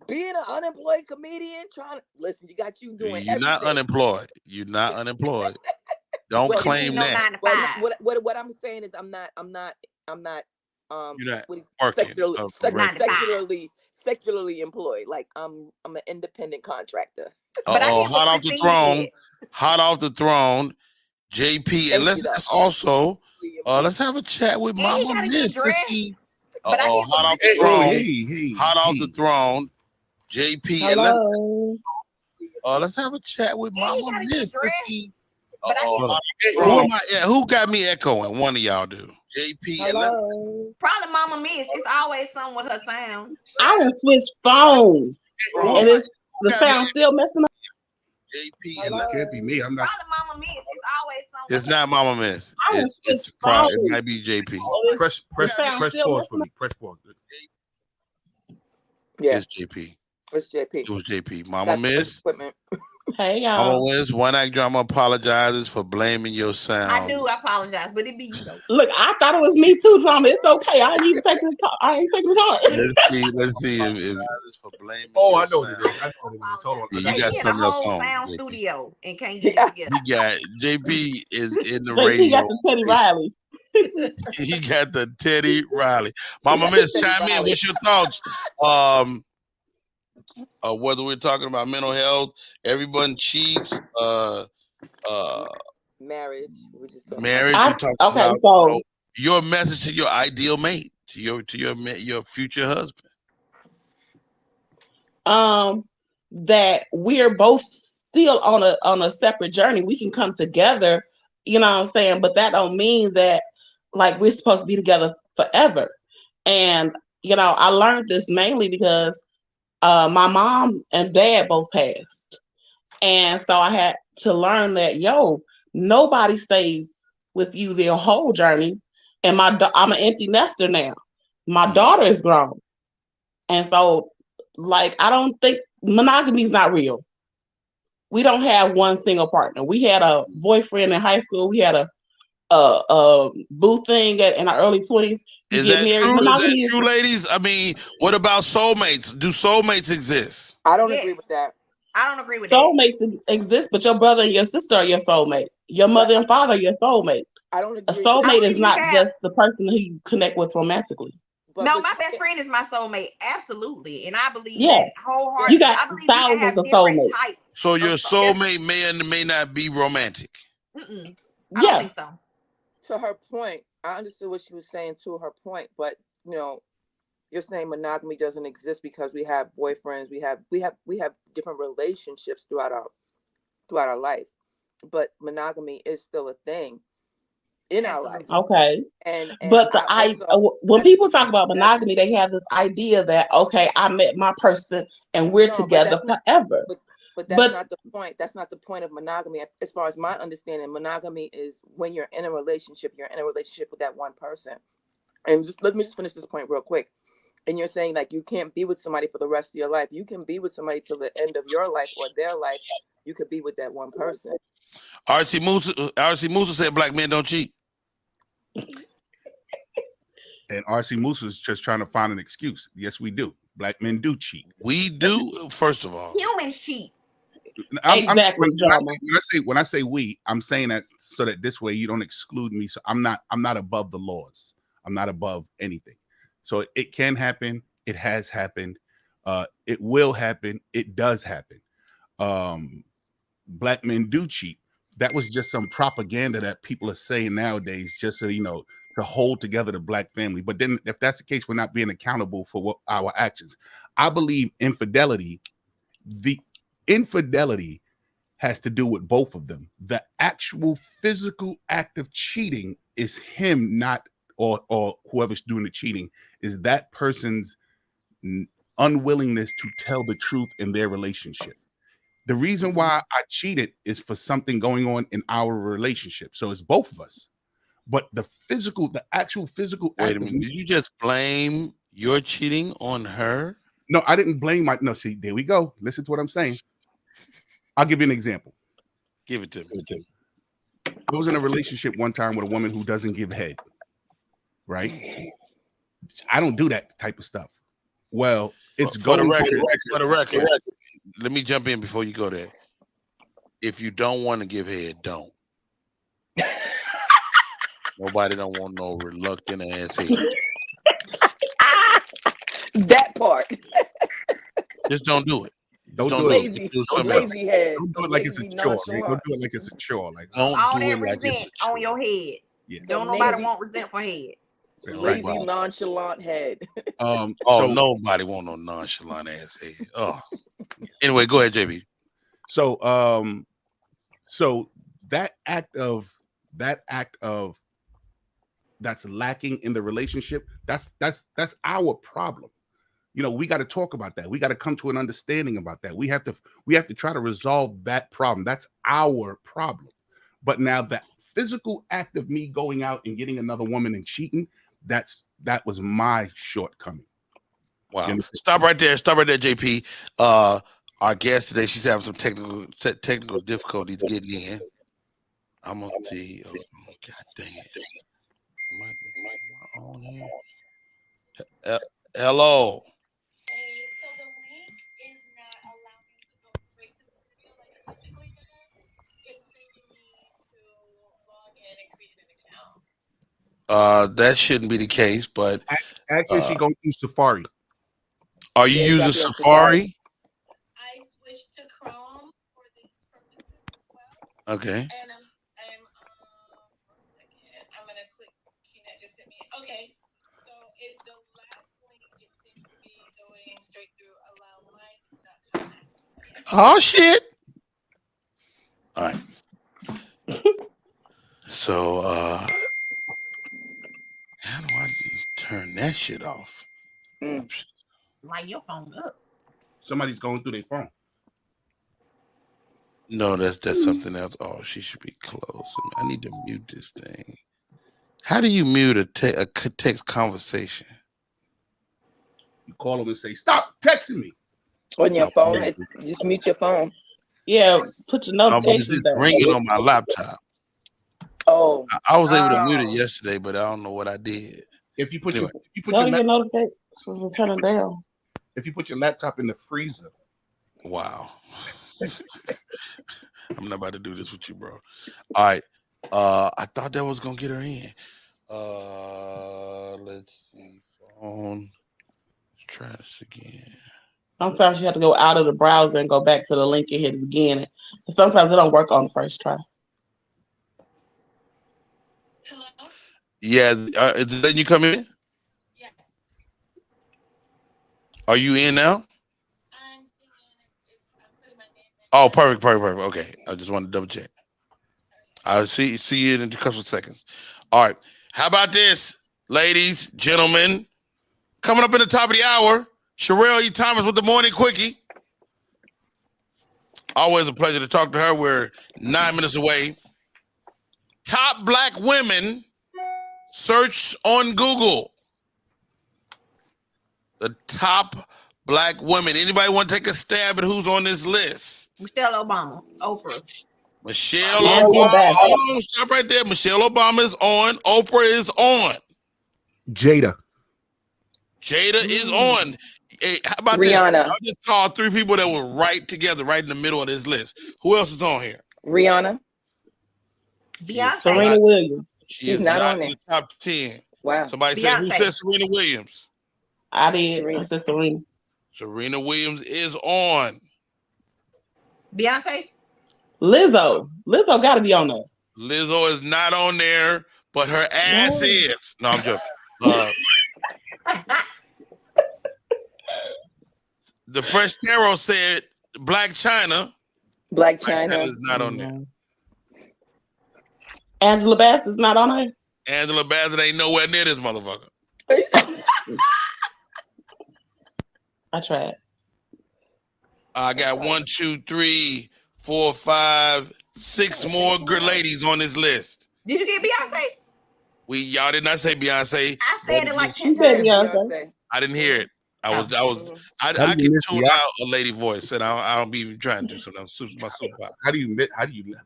Being an unemployed comedian, listen, you got you doing. You're not unemployed. You're not unemployed. Don't claim that. What I'm saying is, I'm not. You're not working. Secularly employed. Like I'm an independent contractor. Hot off the throne. Hot off the throne. JP, and let's also let's have a chat with Mama Miss. Hot off the throne. Hot off the throne. JP, hello. And let's have a chat with Mama Miss. Who got me echoing? One of y'all do. JP, hello. Probably Mama Miss. It's always something with her sound. I done switched phones, and the sound still messing up. JP, and it can't be me. I'm not. Probably Mama Miss. It's always something. It's not Mama Miss. It might be JP. Press pause for me. Press pause. Yeah. It's JP. It's JP. It was JP. Mama Miss. Hey y'all. Mama Miss, One Act Drama apologizes for blaming your sound. I do apologize, but it be you though. Look, I thought it was me too, Drama. It's okay. I ain't taking the time. Let's see if for blaming. I know what it is. Hold on. You got something else on. Sound studio and can't get it together. You got JP is in the radio. He got the Teddy Riley. He got the Teddy Riley. Mama Miss, chime in. What's your thoughts? Whether we're talking about mental health, everyone cheats, marriage. Marriage. So your message to your ideal mate, to your future husband. That we're both still on a separate journey. We can come together, you know what I'm saying, but that don't mean that like we're supposed to be together forever. And I learned this mainly because my mom and dad both passed. And so I had to learn that, nobody stays with you their whole journey. And I'm an empty nester now. My daughter is grown. And so, I don't think monogamy is not real. We don't have one single partner. We had a boyfriend in high school. We had a boo thing in our early 20s. Is that true, ladies? I mean, what about soulmates? Do soulmates exist? I don't agree with that. I don't agree with that. Soulmates exist, but your brother and your sister are your soulmate. Your mother and father are your soulmate. I don't agree. A soulmate is not have- just the person who you connect with romantically. No, my best friend is my soulmate, absolutely, and I believe Yeah. that wholeheartedly. You got I believe you can have thousands of different soulmates. types. So your soulmate may and may not be romantic. I don't Yeah. think so. To her point, I understood what she was saying to her point, but you know, you're saying monogamy doesn't exist because we have boyfriends, we have different relationships throughout our life, but monogamy is still a thing in our life. Okay. And But when people talk about monogamy, they have this idea that, okay, I met my person and we're together forever. But that's not the point. That's not the point of monogamy. As far as my understanding, monogamy is when you're in a relationship, you're in a relationship with that one person. And let me finish this point real quick. And you're saying like you can't be with somebody for the rest of your life. You can be with somebody till the end of your life or their life. You could be with that one person. RC Musa said black men don't cheat. And RC Moose was just trying to find an excuse. Yes, we do. Black men do cheat. We do, first of all. Humans cheat. Exactly. When I say we, I'm saying that so that this way you don't exclude me. So I'm not above the laws. I'm not above anything. So it can happen. It has happened. It will happen. It does happen. Black men do cheat. That was just some propaganda that people are saying nowadays, just so you know, to hold together the black family. But then if that's the case, we're not being accountable for our actions. I believe infidelity, the infidelity has to do with both of them. The actual physical act of cheating is him, not or whoever's doing the cheating, is that person's unwillingness to tell the truth in their relationship. The reason why I cheated is for something going on in our relationship. So it's both of us. But the actual physical Wait act a minute. Did you just blame your cheating on her? No, I didn't blame see, there we go. Listen to what I'm saying. I'll give you an example. Give it to me. I was in a relationship one time with a woman who doesn't give head. Right? I don't do that type of stuff. Well, it's for the record. Let me jump in before you go there. If you don't want to give head, don't. Nobody don't want no reluctant ass head. That part. Just don't do it. Don't do it. Lazy head. Don't do it like it's a chore. Right? Don't do it like it's a chore. Like don't all do that it like resent on your head. Yeah. Don't nobody want resentful head. Lazy, nonchalant head. Nobody want no nonchalant ass head. Oh. Anyway, go ahead, JB. So that act of that's lacking in the relationship, that's our problem. You know, we got to talk about that. We got to come to an understanding about that. We have to try to resolve that problem. That's our problem. But now that physical act of me going out and getting another woman and cheating, that was my shortcoming. Wow. Stop right there, JP. Our guest today, she's having some technical difficulties getting in. I'm gonna see. Oh, God dang it. Am I on here? Hello. So the link is not allowing me to go straight to the video like I typically do. It's sending me to log in and create an account. That shouldn't be the case, but actually she going through Safari. Are you using Safari? I switched to Chrome for these purposes as well. Okay. And I'm gonna click Keynet just sent me. Okay. So it's the last link it seems to be going straight through allowmic.com. Oh shit. All right. So how do I turn that shit off? Light your phone up. Somebody's going through their phone. No, that's something else. Oh, she should be close. I need to mute this thing. How do you mute a text conversation? You call them and say, "Stop texting me." On your phone, just mute your phone. Yeah, put your notifications down. Ring it on my laptop. Oh, I was able to mute it yesterday, but I don't know what I did. If you put your notifications and turn it down. If you put your laptop in the freezer. Wow. I'm not about to do this with you, bro. All right. I thought that was gonna get her in. Let's see. Phone. Let's try this again. Sometimes you have to go out of the browser and go back to the link and hit it again. And sometimes it don't work on the first try. Hello? Yeah, is it letting you come in? Yes. Are you in now? I'm putting my name in. Oh, perfect. Okay, I just wanted to double check. I'll see you in a couple of seconds. All right. How about this, ladies, gentlemen? Coming up in the top of the hour, Charrelle E. Thomas with the Morning Quickie. Always a pleasure to talk to her. We're 9 minutes away. Top black women searched on Google. The top black women. Anybody want to take a stab at who's on this list? Michelle Obama, Oprah. Michelle Angela Obama. Bassett. Hold on, stop right there. Michelle Obama is on. Oprah is on. Jada. Jada is on. Hey, how about Rihanna. this? I just called 3 people that were right together, right in the middle of this list. Who else is on here? Rihanna. Beyonce. Serena Williams. She's not not on in the top 10. Wow. Somebody said, who Beyonce. said Serena Williams? I did. Serena. I said Serena. Serena Williams is on. Beyonce. Lizzo. Lizzo got to be on there. Lizzo is not on there, but her ass No. is. No, I'm joking. The Fresh Tarot said Black China. Black Black China. China is not on there. Angela Bassett's not on there. Angela Bassett ain't nowhere near this motherfucker. I tried. I got 1, 2, 3, 4, 5, 6 more good ladies on this list. Did you get Beyonce? Y'all did not say Beyonce. I said it like You 10 said times. Beyonce. I didn't hear it. I How do can you miss tune Beyonce? out a lady voice, and I don't be even trying to. So that's my superpower. How do you miss out? How do you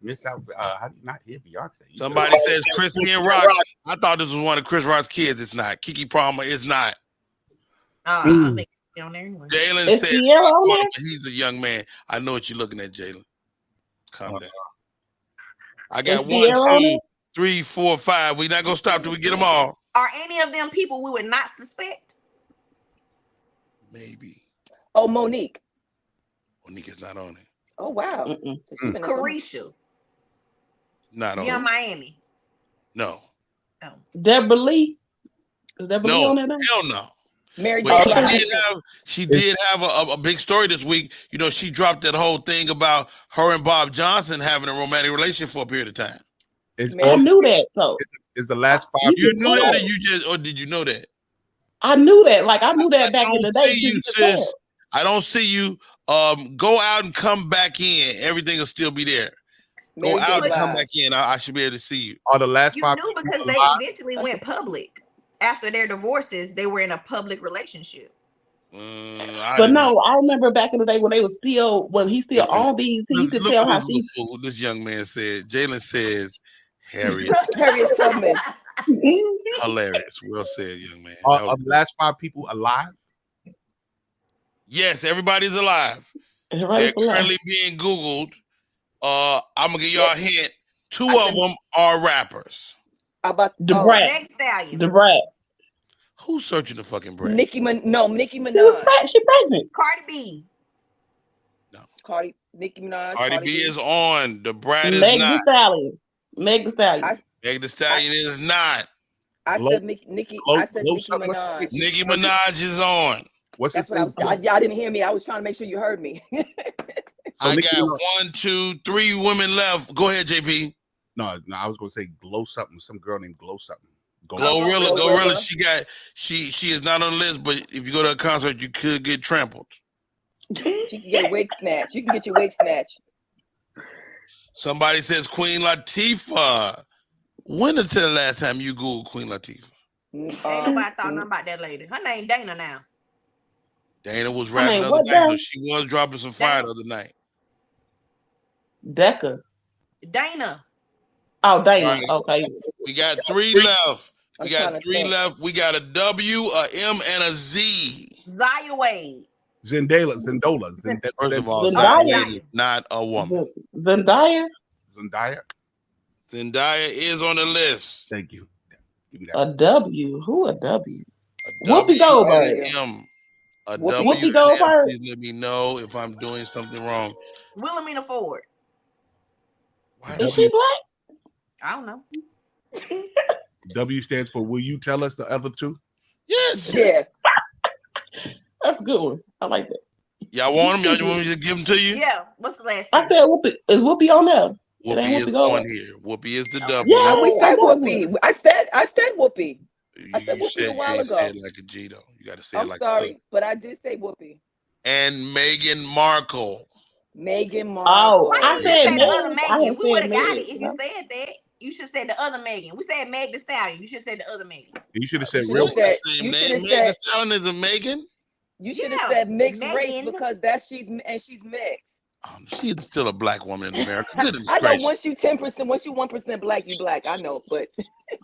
not hear Beyonce? Somebody says Christian Rock. I thought this was one of Chris Rock's kids. It's not. Kiki Palmer is not. I don't think it's on there anyway. Jalen Is says Sierra on there? he's a young man. I know what you're looking at, Jalen. Calm down. I got Is 1, Sierra on 2, there? 3, 4, 5. We're not gonna stop till we get them all. Are any of them people we would not suspect? Maybe. Oh, Monique. Monique is not on it. Oh, wow. Mm-mm. She's been in so much- Carisha. Not on Young it. Miami. No. Deborah Lee. Is Deborah Lee No. on there now? Hell no. Mary But J. Blige. she did have a big story this week. You know, she dropped that whole thing about her and Bob Johnson having a romantic relationship for a period of time. I knew that though. Is the last 5 You years? knew that, or did you know that? I knew that. Like I knew that back I in don't the day. see you, sis. I don't see you. Go out and come back in. Everything will still be there. Go Mary J. out and come Blige. back in. I should be able to see you. Are the last You 5 knew because people they alive? eventually went public. After their divorces, they were in a public relationship. But no, I remember back in the day when they was still he still on BET. You could Look tell what how this she. little fool, this young man said. Jalen says, Harriet. Harriet Tubman. Hilarious. Well said, young man. Are That was- the last 5 people alive? Yes, everybody's alive. They're Right, currently being Googled. I'm gonna give y'all a hint. 2 of them are rappers. How about the brat. Next Stallion. The brat. Who's searching the fucking brand? Nicki Minaj. She was she pregnant. Cardi B. Nicki Minaj. Cardi B is on. The Brad is Meg not. Thee Stallion. Meg Thee Stallion. Meg Thee Stallion is not. I said Nicki. I said Nicki Minaj. Nicki Minaj is on. What's That's what I was. Y'all didn't hear me. I was trying to make sure you heard me. I got 1, 2, 3 women left. Go ahead, JP. No, I was gonna say Glow something. Some girl named Glow something. Glorilla. She is not on the list, but if you go to a concert, you could get trampled. She can get a wig snatch. You can get your wig snatch. Somebody says Queen Latifah. When until the last time you Googled Queen Latifah? Ain't nobody thought nothing about that lady. Her name Dana now. Dana was rapping the other what night, the- but she was dropping some fire the other night. Decca. Dana. Oh, Dana. Right. Okay. We got 3 left. We I'm trying got to 3 think. left. We got a W, a M, and a Z. Zaya Wade. Zendola. First of all, Zendaya. that is not a woman. Zendaya. Zendaya is on the list. Thank you. Give me that. A W. Who a W? A Whoopi Goldberg. W-N-M. A Whoopi W-N-M. Goldberg. Please let me know if I'm doing something wrong. Wilhelmina Ford. Is she black? I don't know. W stands for will you tell us the other two? Yes. Yeah. That's a good one. I like that. Y'all want them? Y'all want me to give them to you? Yeah. What's the last? I said Whoopi. Is Whoopi on there? Whoopi is on here. Whoopi is the W. Yeah, we said I love Whoopi. I said Whoopi. I said You Whoopi a while can't ago. say it like a G though. You got to say it I'm like sorry, a but I did say Whoopi. And Meghan Markle. Meghan Markle. Oh, Why I you said say the other Meg. I Megan? had We would said have got Meg, it if you said that. You should say the other Megan. We said Meg the Stallion. You should say the other Megan. You should have said You real. should have Same said- name. Meg the Stallion is a Megan. You should Yeah, have said mixed race Megan. because she's mixed. She's still a black woman in America. Goodness I know gracious. once you 10%, once you 1% black, you black. I know, but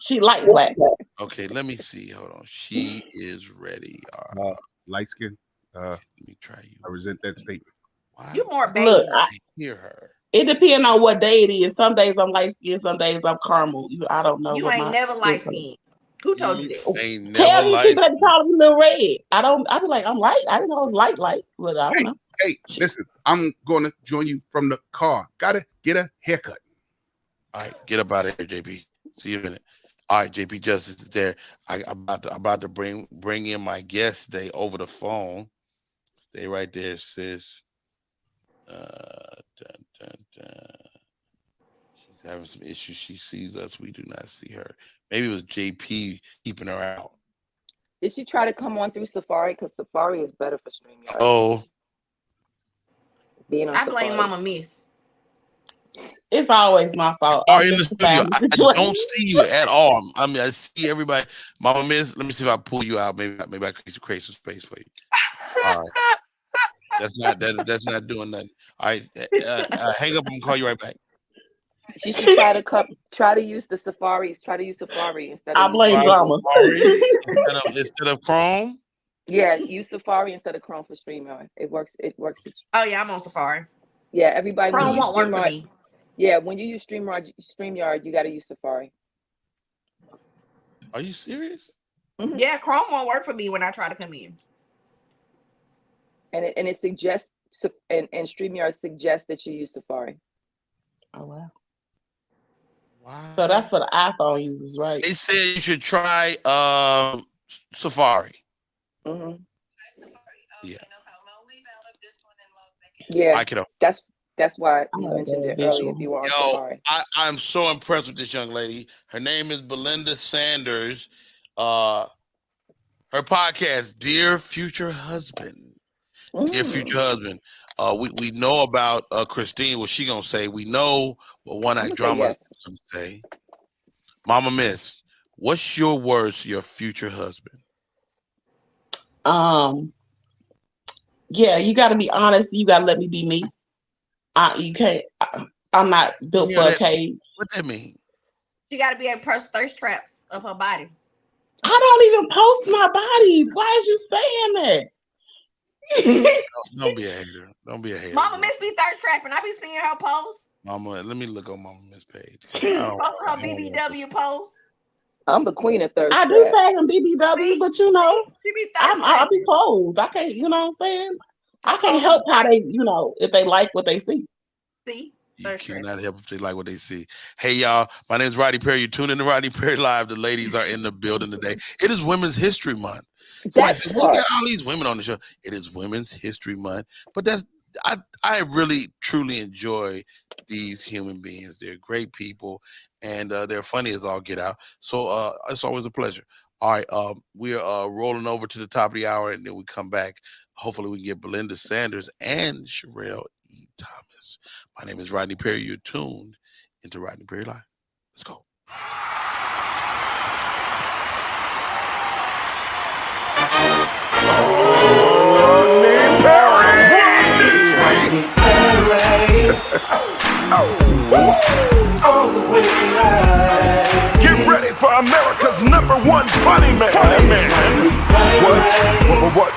She like black. Okay, let me see. Hold on. She is ready. Light skin. Let me try you. I resent that statement. Wow. You more baby. Look, I hear her. it depends on what day it is. Some days I'm light skinned, some days I'm caramel. I don't know. You what ain't my never skin light color is. skinned. Who told you that? Ain't Tell never these light people that skin. call me little red. I be like, I'm light. I didn't know it was light, but I don't know. Hey, listen, I'm going to join you from the car. Gotta get a haircut. All right, get up out of here, JP. See you in a minute. All right, JP Justice is there. I'm about to bring in my guest today over the phone. Stay right there, sis. Dun, dun, dun. She's having some issues. She sees us. We do not see her. Maybe it was JP keeping her out. did she try to come on through Safari? Because Safari is better for StreamYard. Oh, Being on I blame Safari. Mama Miss. It's always my fault. are I'm in the just studio. fine. I don't see you at all. I mean, I see everybody. Mama Miss, let me see if I pull you out. Maybe I can create some space for you. All right. That's not doing nothing. All right, hang up and call you right back. She should try to use the Safari. Try to use Safari instead of I blame drama. Safari instead of Chrome. Yeah, use Safari instead of Chrome for StreamYard. It works. Oh yeah, I'm on Safari. Yeah, everybody. Chrome when you won't work for StreamYard- me. Yeah, when you use StreamYard, you got to use Safari. Are you serious? Mhm. Yeah, Chrome won't work for me when I try to come in. And it suggests and StreamYard suggests that you use Safari. Oh wow. Wow. So that's for the iPhone users, right? They said you should try Safari. Mm-hmm. Yeah. Yeah, I can. that's why I you like mentioned that it earlier. visual. If you were on Yo, Safari, I'm so impressed with this young lady. Her name is Belinda Sanders. Her podcast, Dear Future Husband. Dear Future Husband. We know about Christine, what she gonna say. We know what One Act Drama yes. is gonna say. Mama Miss, what's your words to your future husband? Yeah, you got to be honest. You got to let me be me. You can't. I'm not built for a cage. What that mean? She got to be able to post thirst traps of her body. I don't even post my body. Why is you saying that? Don't be a hater. Don't be a hater. Mama Miss be thirst trapping. I be seeing her posts. Mama, let me look on Mama Miss page. Post her BBW post. I'm the queen of thirst. I do tag him BBW, but you know, She be I be closed. I can't, you know what I'm saying? I can't help how they, you know, if they like what they see. See? You cannot help if they like what they see. Hey, y'all, my name is Rodney Perry. You tune in to Rodney Perry Live. The ladies are in the building today. It is Women's History Month. Somebody said, we got all these women on the show. It is Women's History Month. But I really, truly enjoy these human beings. They're great people, and they're funny as all get out. So it's always a pleasure. All right, we're rolling over to the top of the hour, and then we come back. Hopefully, we can get Belinda Sanders and Charrelle E. Thomas. My name is Rodney Perry. You're tuned into Rodney Perry Live. Let's go. Get ready for America's #1 funny man. What?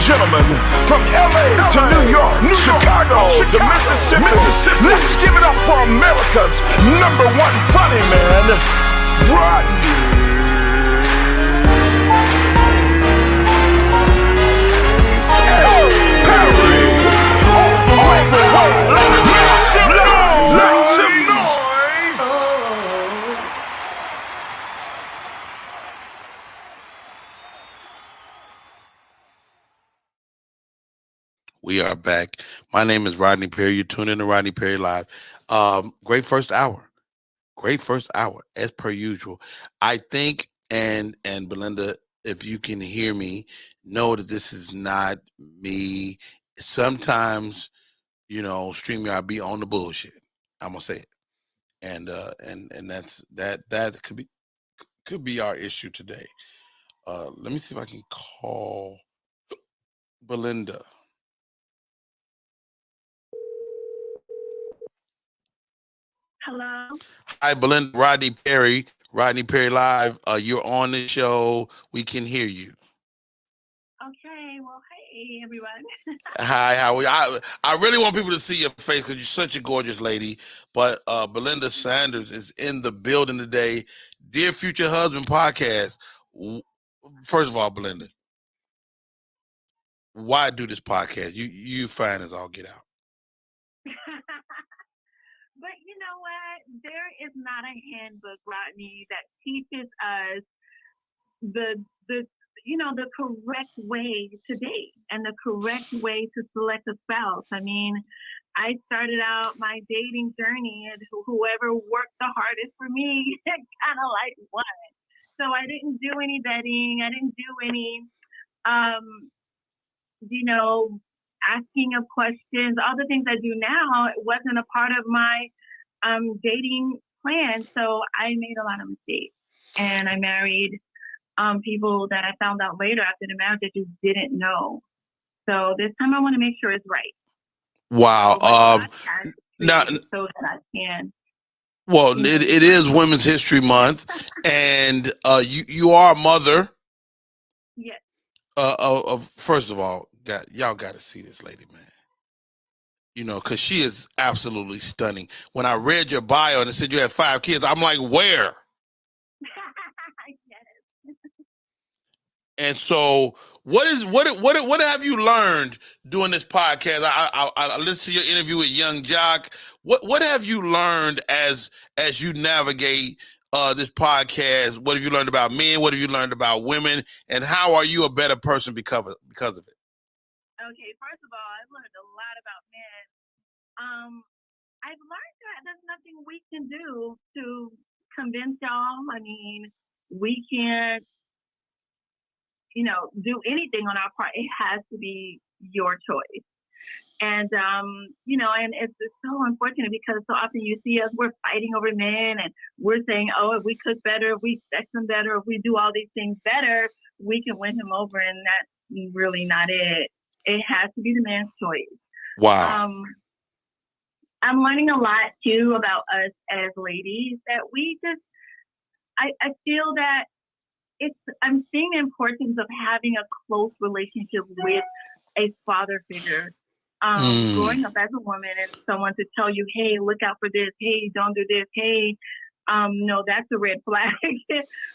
gentlemen, from LA to New York, Chicago to Mississippi, let's give it up for America's number one funny man, Rodney. We are back. My name is Rodney Perry. You tune in to Rodney Perry Live. Great first hour. Great first hour, as per usual. I think, and Belinda, if you can hear me, know that this is not me. Sometimes, StreamYard be on the bullshit. I'm gonna say it. And that could be our issue today. Let me see if I can call Belinda. Hello. Hi, Belinda. Rodney Perry Live. You're on the show. We can hear you. Okay. Well, hey, everyone. Hi, how are you? I really want people to see your face because you're such a gorgeous lady. But Belinda Sanders is in the building today. Dear Future Husband podcast. First of all, Belinda, why do this podcast? You fine as all get out. But you know what? There is not a handbook, Rodney, that teaches us the correct way to date and the correct way to select a spouse. I mean, I started out my dating journey, and whoever worked the hardest for me kind of like won. So I didn't do any vetting. I didn't do any, asking of questions. All the things I do now, it wasn't a part of my dating plan. So I made a lot of mistakes, and I married people that I found out later after the marriage that just didn't know. So this time I want to make sure it's right. Wow. Now, so that I can. Well, it is Women's History Month, and you are a mother. Yes. First of all, y'all got to see this lady, man. Because she is absolutely stunning. When I read your bio and it said you had 5 kids, I'm like, where? Yes. And so, what have you learned doing this podcast? I listened to your interview with Young Jock. What have you learned as you navigate this podcast? What have you learned about men? What have you learned about women? And how are you a better person because of it? Okay, first of all, I've learned a lot about men. I've learned that there's nothing we can do to convince y'all. I mean, we can't do anything on our part. It has to be your choice. And, and it's so unfortunate because so often you see us, we're fighting over men and we're saying, oh, if we cook better, if we sex him better, if we do all these things better, we can win him over. And that's really not it. It has to be the man's choice. Wow. I'm learning a lot too about us as ladies that we just, I feel that I'm seeing the importance of having a close relationship with a father figure. Growing up as a woman and someone to tell you, hey, look out for this. Hey, don't do this. Hey, no, that's a red flag.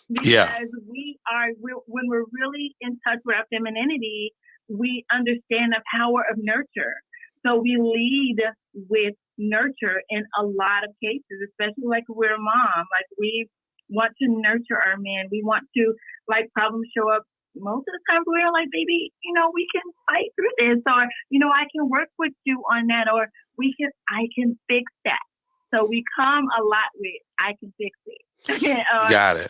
Because when we're really in touch with our femininity, we understand the power of nurture. So we lead with nurture in a lot of cases, especially like we're a mom. Like we want to nurture our men. We want to problems show up. Most of the time we're like, baby, we can fight through this, or, I can work with you on that, or I can fix that. So we come a lot with, I can fix it. Got it.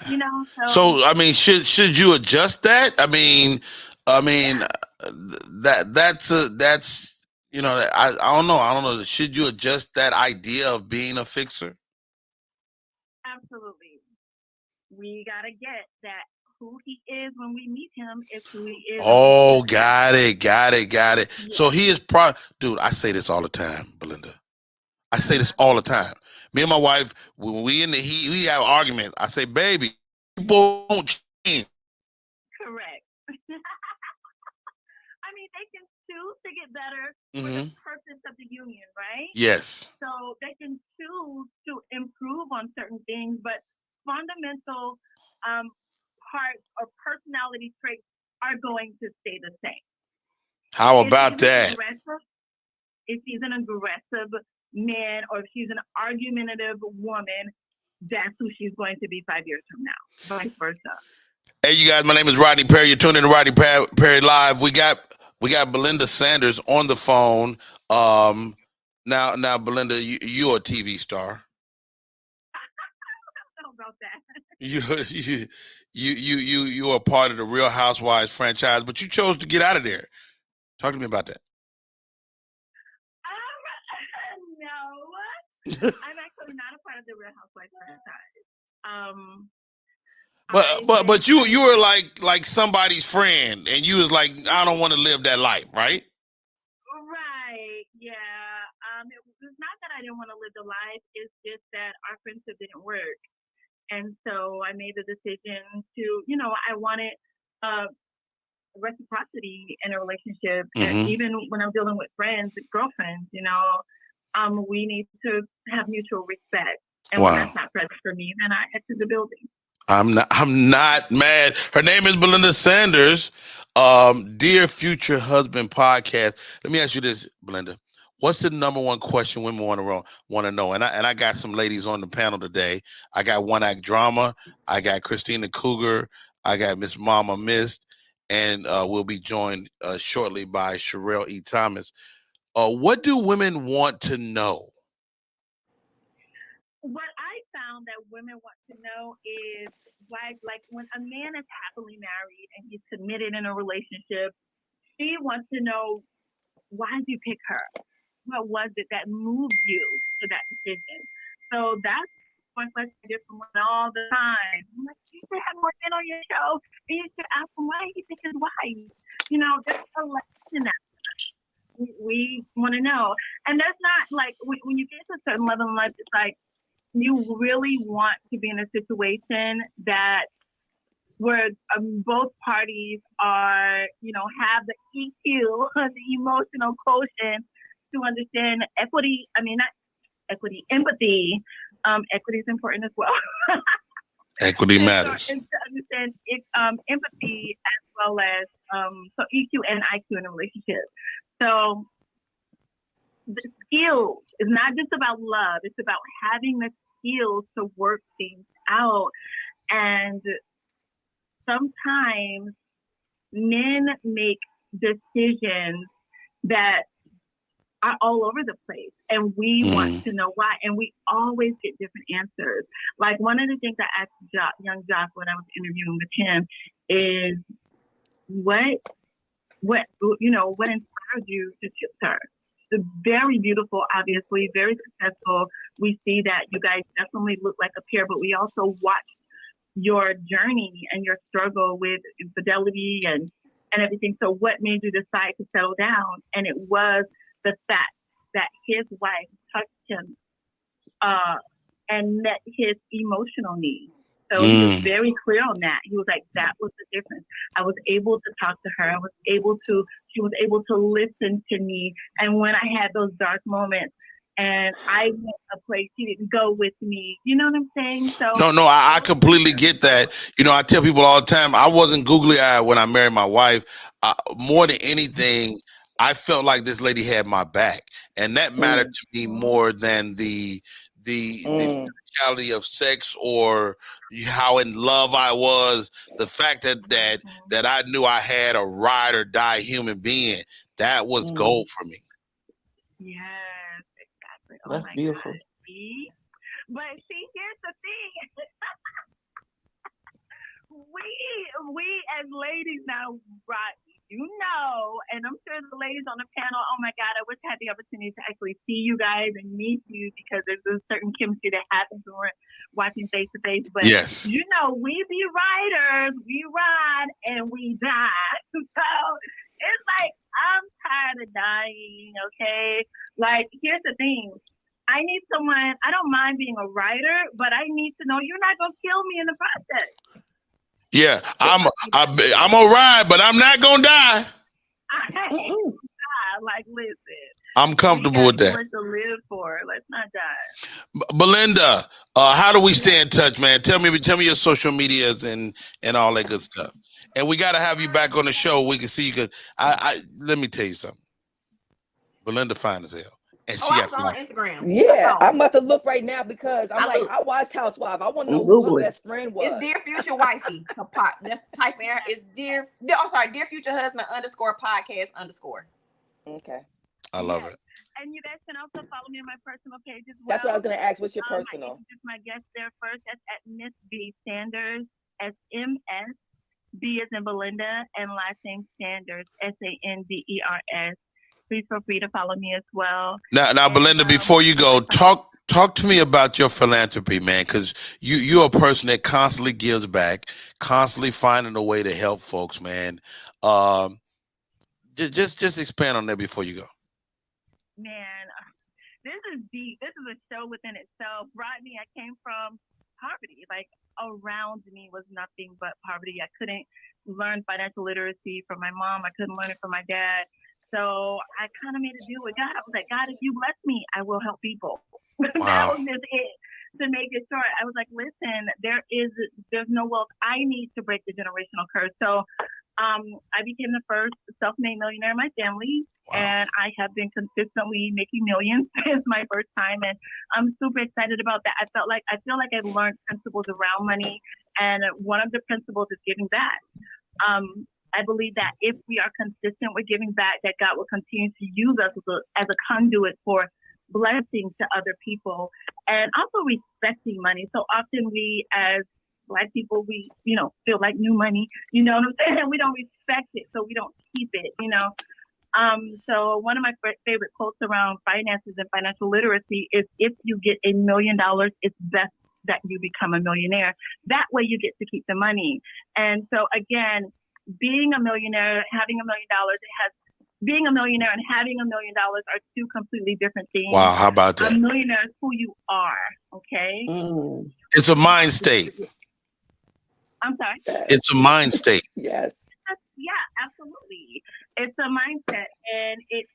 So I mean, should you adjust that? I mean, that's I don't know. Should you adjust that idea of being a fixer? Absolutely. We gotta get that. Who he is when we meet him is who he is. Oh, got it. Yeah. So he is dude, I say this all the time, Belinda. I say this all the time. Me and my wife, when we in the heat, we have arguments. I say, baby, people won't change. Correct. I mean, choose to get better for the purpose of the union, right? Yes. So they can choose to improve on certain things, but fundamental parts or personality traits are going to stay the same. How about that? If she's an aggressive man or if she's an argumentative woman, that's who she's going to be 5 years from now, vice versa. Hey, you guys, my name is Rodney Perry. You're tuned in to Rodney Perry Live. We got Belinda Sanders on the phone. Now, Belinda, you're a TV star. I don't know about that. You are a part of the Real Housewives franchise, but you chose to get out of there. Talk to me about that. No, I'm actually not a part of the Real Housewives franchise. But you were like somebody's friend, and you was like, I don't want to live that life, right? Right. Yeah. It's not that I didn't want to live the life. It's just that our friendship didn't work, and so I made the decision to, I wanted reciprocity in a relationship, and even when I'm dealing with friends, girlfriends, we need to have mutual respect. And when that's not present for me, then I exit the building. I'm not mad. Her name is Belinda Sanders. Dear Future Husband Podcast. Let me ask you this, Belinda. What's the number one question women want to know? And I got some ladies on the panel today. I got One Act Drama. I got Christina Cougar. I got Miss Mama Mist. And we'll be joined shortly by Charrelle E. Thomas. What do women want to know? What I found that women want to know is why, like when a man is happily married and he's committed in a relationship, she wants to know, why did you pick her? What was it that moved you to that decision? So that's one question I get from women all the time. I'm like, you should have more men on your show. And you should ask him why he picked his wife. There's a lesson in that. We want to know. And that's not like, when you get to a certain level in life, it's like, you really want to be in a situation that where both parties are, have the EQ, the emotional quotient to understand equity. I mean, not equity, empathy. Equity is important as well. Equity matters. To understand empathy as well as so EQ and IQ in a relationship. So the skills is not just about love. It's about having the skills to work things out. And sometimes men make decisions that are all over the place. And we want to know why. And we always get different answers. Like one of the things I asked young Jock when I was interviewing with him is what inspired you to choose her? Very beautiful, obviously, very successful. We see that you guys definitely look like a pair, but we also watched your journey and your struggle with infidelity and everything. So what made you decide to settle down? And it was the fact that his wife touched him and met his emotional needs. So he was very clear on that. He was like, that was the difference. I was able to talk to her. She was able to listen to me. And when I had those dark moments and I went a place, she didn't go with me. You know what I'm saying? So No, I completely get that. I tell people all the time, I wasn't googly-eyed when I married my wife. More than anything, I felt like this lady had my back. And that mattered to me more than the physicality of sex or how in love I was. The fact that I knew I had a ride or die human being, that was gold for me. Yes, exactly. That's beautiful. God. See? But see, here's the thing. we as ladies now, right? And I'm sure the ladies on the panel, oh my God, I wish I had the opportunity to actually see you guys and meet you because there's a certain chemistry that happens when we're watching face to face. But yes, we be riders, we ride and we die. So it's like, I'm tired of dying, okay? Like, here's the thing. I need someone, I don't mind being a rider, but I need to know you're not going to kill me in the process. Yeah, I'm gonna ride, but I'm not gonna die. listen. I'm comfortable with that. Much to live for. Let's not die. Belinda, how do we stay in touch, man? Tell me your social medias and all that good stuff. And we got to have you back on the show. We can see you because let me tell you something. Belinda fine as hell, and she I got was on Instagram. Yeah, I'm about to look right now because I watched Housewives. I want to know who Google her it. best friend was. It's Dear Future Wifey. Just type in. It's Dear Future Husband _podcast_. Okay. I love it. And you guys can also follow me on my personal page as well. That's what I was going to ask. What's your personal? I introduced my guest there first. That's at Miss B Sanders, SMS. B as in Belinda, and last name Sanders, SANDERS. Please feel free to follow me as well. Now, Belinda, before you go, talk to me about your philanthropy, man, because you're a person that constantly gives back, constantly finding a way to help folks, man. Just expand on that before you go. Man, this is deep. This is a show within itself. Rodney, I came from poverty. Like, around me was nothing but poverty. I couldn't learn financial literacy from my mom. I couldn't learn it from my dad. So I kind of made a deal with God. I was like, God, if you bless me, I will help people. Wow. That was just it. To make it short, I was like, listen, there's no wealth I need to break the generational curse. So I became the first self-made millionaire in my family. Wow. And I have been consistently making millions since my first time. And I'm super excited about that. I feel like I've learned principles around money. And one of the principles is giving back. I believe that if we are consistent with giving back, that God will continue to use us as a conduit for blessings to other people, and also respecting money. So often we, as Black people, we, feel like new money, you know what I'm saying? We don't respect it, so we don't keep it, So one of my favorite quotes around finances and financial literacy is, if you get $1 million, it's best that you become a millionaire. That way you get to keep the money. And so again, being a millionaire, having $1 million, being a millionaire and having $1 million are two completely different things. Wow, how about that? A millionaire is who you are, okay? It's a mind state. I'm sorry? It's a mind state. Yes. Yeah, absolutely. It's a mindset. And it's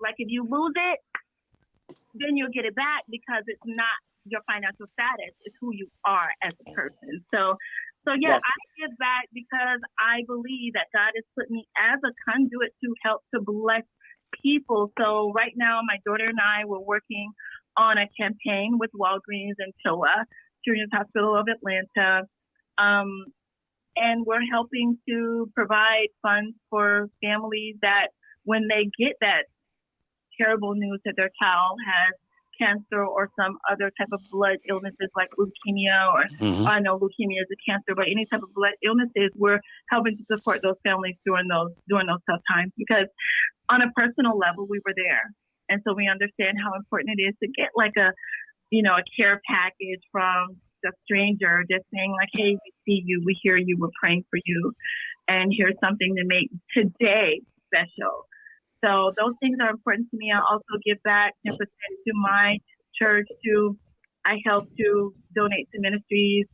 like, if you lose it, then you'll get it back, because it's not your financial status. It's who you are as a person. So yeah, I give back because I believe that God has put me as a conduit to help to bless people. So right now, my daughter and I were working on a campaign with Walgreens and CHOA, Children's Hospital of Atlanta. And we're helping to provide funds for families that, when they get that terrible news that their child has cancer or some other type of blood illnesses like leukemia, or I know leukemia is a cancer, but any type of blood illnesses, we're helping to support those families during those tough times, because on a personal level, we were there. And so we understand how important it is to get like a care package from a stranger, just saying like, hey, we see you, we hear you, we're praying for you, and here's something to make today special. So those things are important to me. I also give back 10% to my church. I help to donate to ministries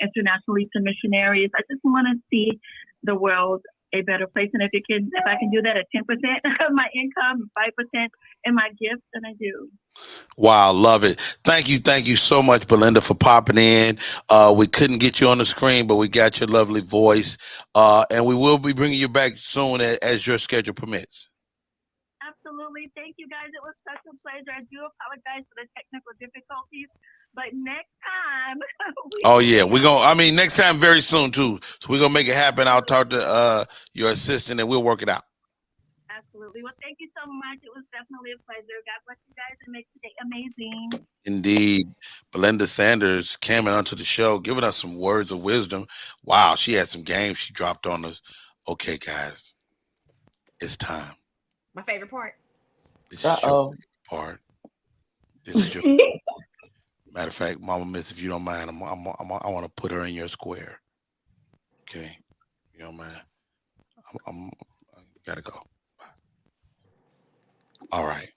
internationally, to missionaries. I just want to see the world a better place. And if I can do that at 10% of my income, 5% in my gifts, then I do. Wow, love it. Thank you so much, Belinda, for popping in. We couldn't get you on the screen, but we got your lovely voice. And we will be bringing you back soon as your schedule permits. Absolutely. Thank you, guys. It was such a pleasure. I do apologize for the technical difficulties, but next time. Next time very soon, too. So we're going to make it happen. I'll talk to your assistant and we'll work it out. Absolutely. Well, thank you so much. It was definitely a pleasure. God bless you guys and make today amazing. Indeed. Belinda Sanders coming onto the show, giving us some words of wisdom. Wow, she had some games she dropped on us. Okay, guys, it's time. My favorite part. This is your part. This is your matter of fact, Mama Miss, if you don't mind, I want to put her in your square. Okay, you don't mind. I gotta go. Bye. All right,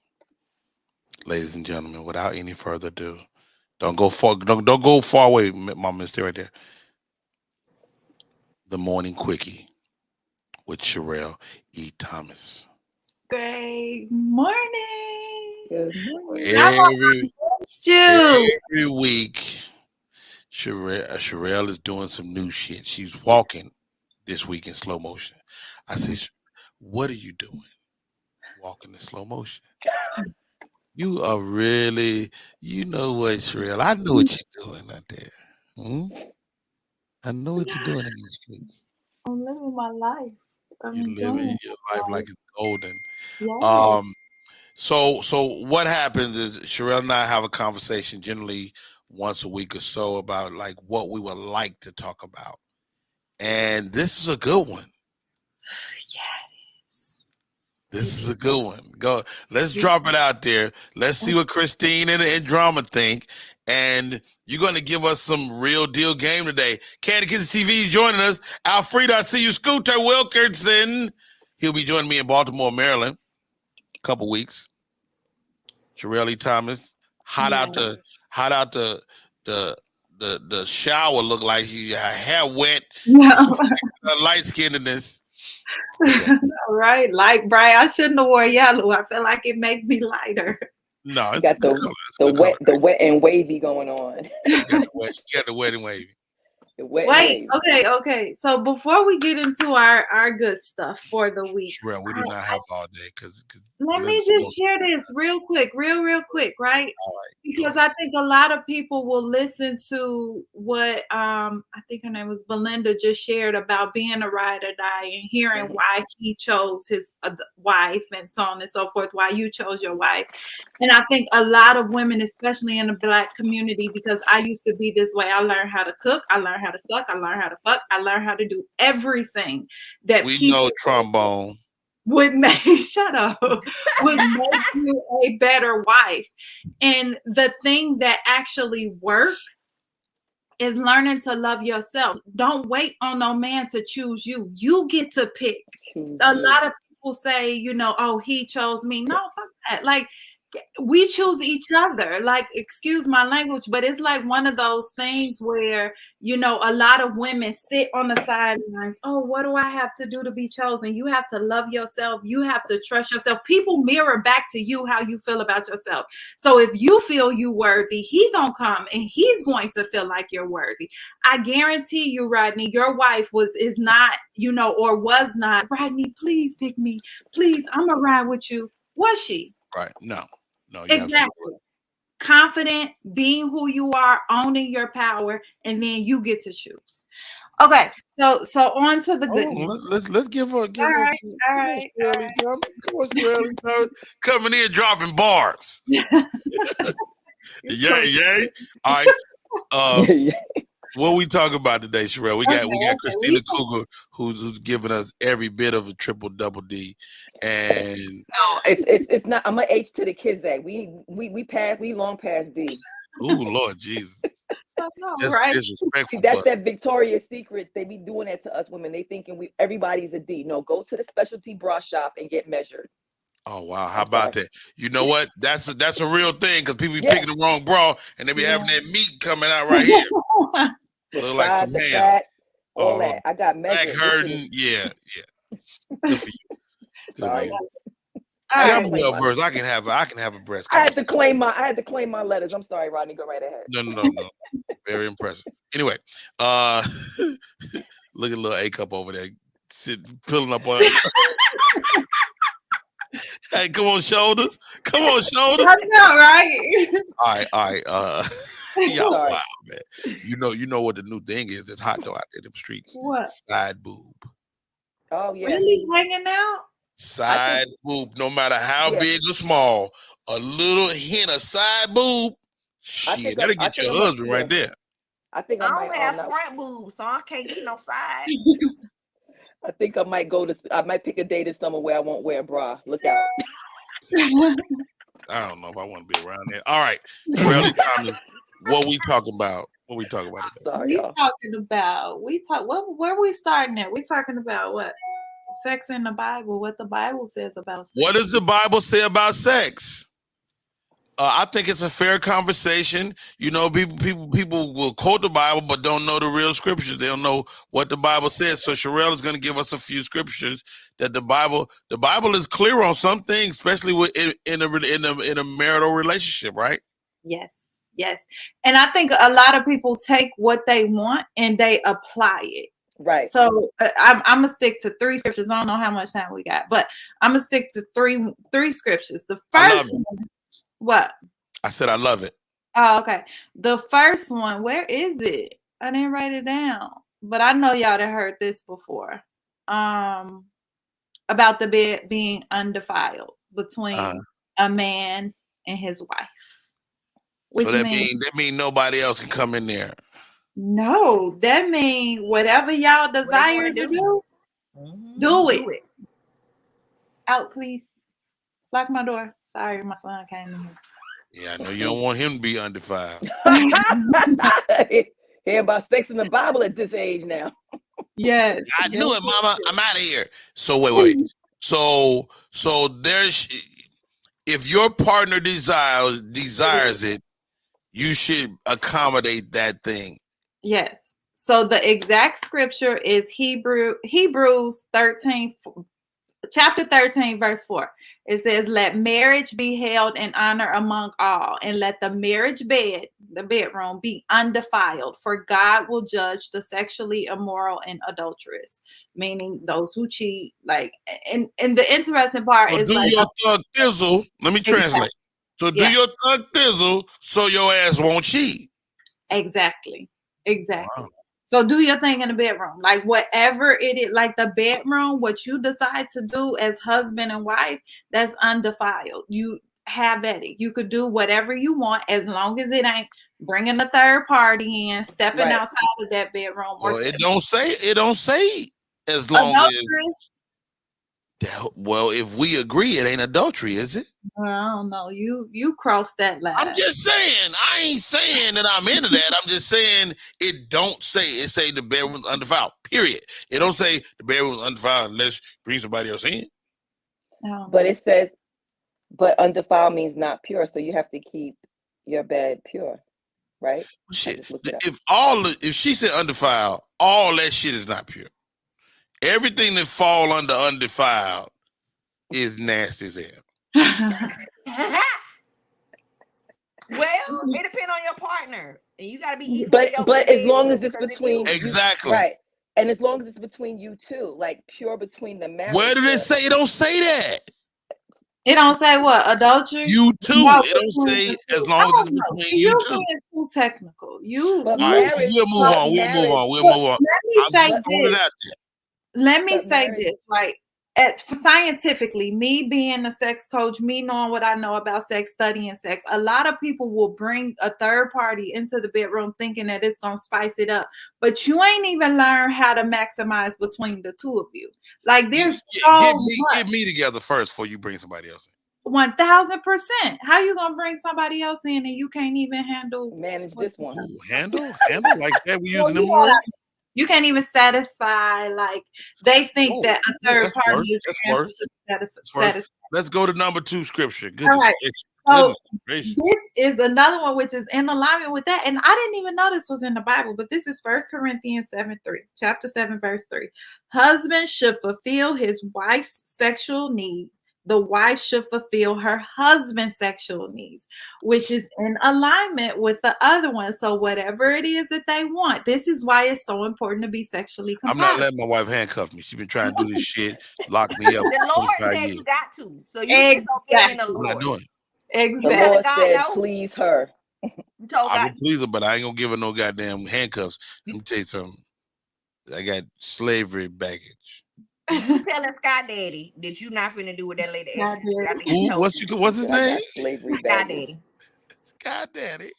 ladies and gentlemen, without any further ado, don't go far away, Mama Miss. Stay right there. The Morning Quickie with Charrelle E. Thomas. Great morning. Good morning. Every week, Charrelle is doing some new shit. She's walking this week in slow motion. I said, what are you doing? Walking in slow motion. You are really, you know what, Charrelle? I know what you're doing out there. I know what you're doing in these streets. I'm living my life. You're living your life like it's golden. Yeah. So what happens is Charrelle and I have a conversation generally once a week or so about like what we would like to talk about. And this is a good one. This is a good one. Go. Let's drop it out there. Let's see what Christine and Drama think. And you're going to give us some real deal game today. Candy Kids TV is joining us. Alfredo, I see you. Scooter Wilkerson. He'll be joining me in Baltimore, Maryland. A couple weeks. Charrelle Thomas. Hot out the shower look like her hair wet. Light skinnedness. All right, light bright. I shouldn't have worn yellow. I feel like it makes me lighter. No, you got the wet and wavy going on. She got the wet and wavy. Wait, okay. So before we get into our good stuff for the week, Charrelle, we do not have all day because. Let me just share this real quick, real quick, right? All right. Because I think a lot of people will listen to what I think her name was Belinda just shared about being a ride or die and hearing why he chose his wife and so on and so forth, why you chose your wife. And I think a lot of women, especially in the Black community, because I used to be this way. I learned how to cook. I learned how to suck. I learned how to fuck. I learned how to do everything that we know trombone would make would make you a better wife. And the thing that actually works is learning to love yourself. Don't wait on no man to choose you. You get to pick. A lot of people say, oh, he chose me. No, fuck that. Like, we choose each other. Like, excuse my language, but it's like one of those things where, a lot of women sit on the sidelines. Oh, what do I have to do to be chosen? You have to love yourself. You have to trust yourself. People mirror back to you how you feel about yourself. So if you feel you worthy, he gonna come and he's going to feel like you're worthy. I guarantee you, Rodney, your wife is not, or was not. Rodney, please pick me. Please, I'm gonna ride with you. Was she? Right. No. Exactly. Confident, being who you are, owning your power, and then you get to choose. Okay, so on to the good news. Let's give her. All right. Come on, Charrelle. Coming in dropping bars. Yay. All right. What we talking about today, Charrelle? We got Christina Cougar who's giving us every bit of a triple double D, and no, it's not. I'm an H to the kids that we long past D. Oh Lord Jesus! Right? Disrespectful. That's that Victoria's Secret. They be doing that to us women. They thinking everybody's a D. No, go to the specialty bra shop and get measured. Oh wow! How about that? You know what? That's a real thing because people be picking the wrong bra and they be having that meat coming out right here. Look like some ham. All that. I got measured. Back hurting. Yeah. Good for you. Sorry. I'm well versed. I can have a breast. I had to claim my letters. I'm sorry, Rodney. Go right ahead. No. Very impressive. Anyway, look at little A cup over there, filling up on. Hey, come on, shoulders. I know, right? All right. Y'all wow, man. You know what the new thing is? It's hot though out there in the streets. What? Side boob. Oh yeah. Really hanging out? Side boob, no matter how big or small, a little hint of side boob. Shit, that'll get your husband right there. I don't have front boobs, so I can't get no side. I think I might pick a day this summer where I won't wear a bra. Look out. I don't know if I want to be around there. All right. What we talking about? Where we starting at? We talking about what? Sex in the Bible, what the Bible says about sex. What does the Bible say about sex? I think it's a fair conversation. You know, people will quote the Bible, but don't know the real scriptures. They don't know what the Bible says. So Charrelle is going to give us a few scriptures that the Bible is clear on some things, especially in a marital relationship, right? Yes. Yes. And I think a lot of people take what they want and they apply it. Right. So I'm gonna stick to 3 scriptures. I don't know how much time we got, but I'm gonna stick to three scriptures. The first one, what? I said I love it. Oh, okay. The first one, where is it? I didn't write it down, but I know y'all have heard this before. About the bed being undefiled between a man and his wife. Which so that mean nobody else can come in there. No, that means whatever y'all desire to do, do it. Out, please. Lock my door. Sorry, my son came in here. Yeah, I know you don't want him to be undefiled. Hear about sex in the Bible at this age now. Yes. I knew it, Mama. I'm out of here. So wait. So there's, if your partner desires it, you should accommodate that thing. Yes. So the exact scripture is Hebrews 13, chapter 13, verse 4. It says, let marriage be held in honor among all, and let the marriage bed, the bedroom, be undefiled, for God will judge the sexually immoral and adulterous, meaning those who cheat. Like, and the interesting part is, do like, your thug thizzle. Let me translate. Exactly. So do your thug thizzle so your ass won't cheat. Exactly. Wow. So do your thing in the bedroom, like whatever it is, like the bedroom, what you decide to do as husband and wife, that's undefiled. You have at it. You could do whatever you want as long as it ain't bringing a third party in, stepping outside of that bedroom. Well, it don't say as long adulterous. Well, if we agree, it ain't adultery, is it? Well, I don't know. You crossed that line. I'm just saying. I ain't saying that I'm into that. I'm just saying it don't say. It say the bedroom's undefiled. Period. It don't say the bedroom's undefiled unless you bring somebody else in. No. But it says, but undefiled means not pure, so you have to keep your bed pure, right? Shit. If she said undefiled, all that shit is not pure. Everything that fall under undefiled is nasty as hell. Well, it depends on your partner, and you got to be equal. But as long as it's between exactly right, and as long as it's between you two, like pure between the marriage. Where did it say? It don't say that. It don't say what, adultery? You too. No, it don't say as long as it's between you two. Being too technical. We'll move on. Let me say this, right? Scientifically, me being a sex coach, me knowing what I know about sex, studying sex, a lot of people will bring a third party into the bedroom thinking that it's going to spice it up. But you ain't even learned how to maximize between the two of you. Like, there's get me together first before you bring somebody else in. 1000%. How you going to bring somebody else in and you can't even manage this one? Handle like that? We using them words? You can't even satisfy. Like, they think that a third party is worse. Let's go to number 2 scripture. All right. So this is another one which is in alignment with that. And I didn't even know this was in the Bible, but this is 1 Corinthians 7:3, chapter 7, verse 3. Husband should fulfill his wife's sexual need. The wife should fulfill her husband's sexual needs, which is in alignment with the other one. So whatever it is that they want, this is why it's so important to be sexually compatible. I'm not letting my wife handcuff me. She's been trying to do this shit, lock me up. The Lord said you got to. So you just obey the Lord. I'm not doing it. Exactly. The Lord said, please her. I will please her, but I ain't gonna give her no goddamn handcuffs. Let me tell you something. I got slavery baggage. You telling Sky Daddy that you not finna do what that lady asked you. What's his name? Sky Daddy. Sky Daddy.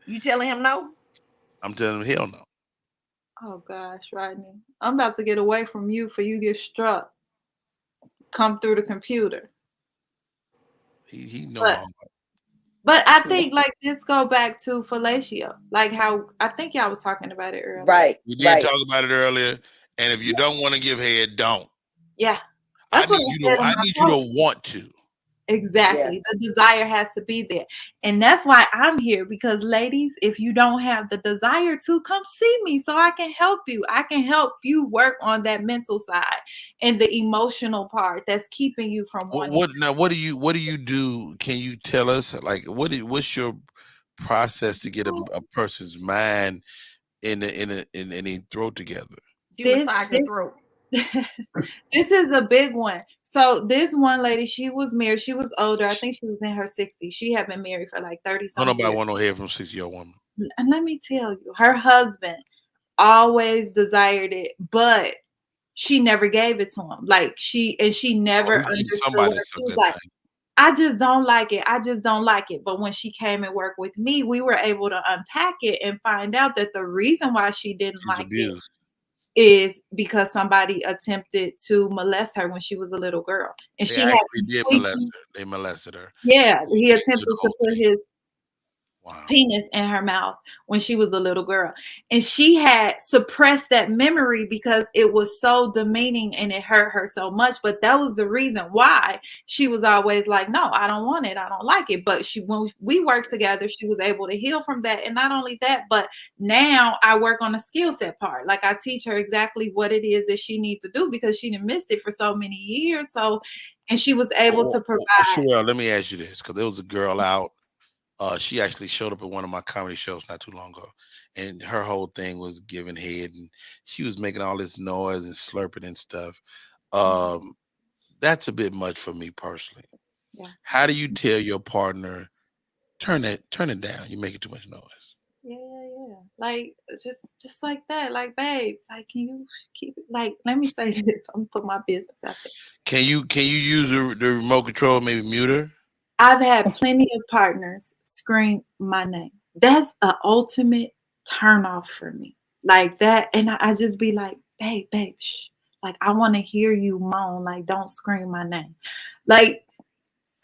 You telling him no? I'm telling him hell no. Oh gosh, Rodney. I'm about to get away from you for you get struck. Come through the computer. He know. But I think like this go back to fellatio. Like how I think y'all was talking about it earlier. Right. We did talk about it earlier. And if you don't want to give head, don't. Yeah. I need you to want to. Exactly. The desire has to be there. And that's why I'm here, because ladies, if you don't have the desire to, come see me so I can help you. I can help you work on that mental side and the emotional part that's keeping you from wanting. What do you do? Can you tell us, like, what's your process to get a person's mind in a throat together? You massage your throat. This is a big one. So this one lady, she was married. She was older. I think she was in her 60s. She had been married for like 30 Don't something nobody years. want no head from 60-year-old woman. And let me tell you, her husband always desired it, but she never gave it to him. Like she never understood what she was like. I just don't like it. I just don't like it. But when she came and worked with me, we were able to unpack it and find out that the reason why she didn't like it is because somebody attempted to molest her when she was a little girl. And They she actually did molest her. They molested her. Yeah, he attempted to put his penis in her mouth when she was a little girl. And she had suppressed that memory because it was so demeaning and it hurt her so much. But that was the reason why she was always like, no, I don't want it. I don't like it. But when we worked together, she was able to heal from that. And not only that, but now I work on a skill set part. Like I teach her exactly what it is that she needs to do because she done missed it for so many years. So, and she was able to provide. Charrelle, let me ask you this, because there was a girl out. She actually showed up at one of my comedy shows not too long ago, and her whole thing was giving head, and she was making all this noise and slurping and stuff. That's a bit much for me personally. Yeah. How do you tell your partner, turn it down? You're making too much noise. Yeah. Like just like that. Like, babe, like, can you keep it? Like, let me say this. I'm gonna put my business out there. Can you use the remote control, maybe mute her? I've had plenty of partners scream my name. That's an ultimate turn off for me. Like that. And I just be like, babe, shh. Like, I want to hear you moan. Like, don't scream my name. Like,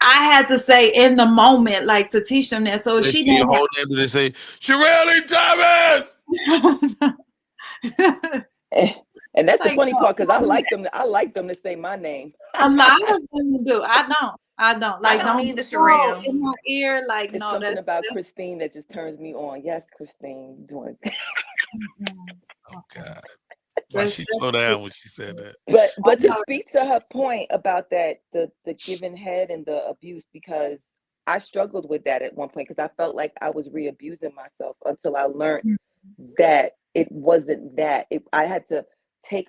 I had to say in the moment, like, to teach them that. So she didn't hold them and they say, Charrelle Thomas. And that's the funny part, because I like them to say my name. A lot of them do. I don't. Like, don't either, Charrelle. in my ear. Like, it's no, something that's about Christine that just turns me on. Yes, Christine, doing. Oh God. Why she slow down when she said that? But to speak to her point about that, the giving head and the abuse, because I struggled with that at one point, because I felt like I was re-abusing myself until I learned that it wasn't that. I had to take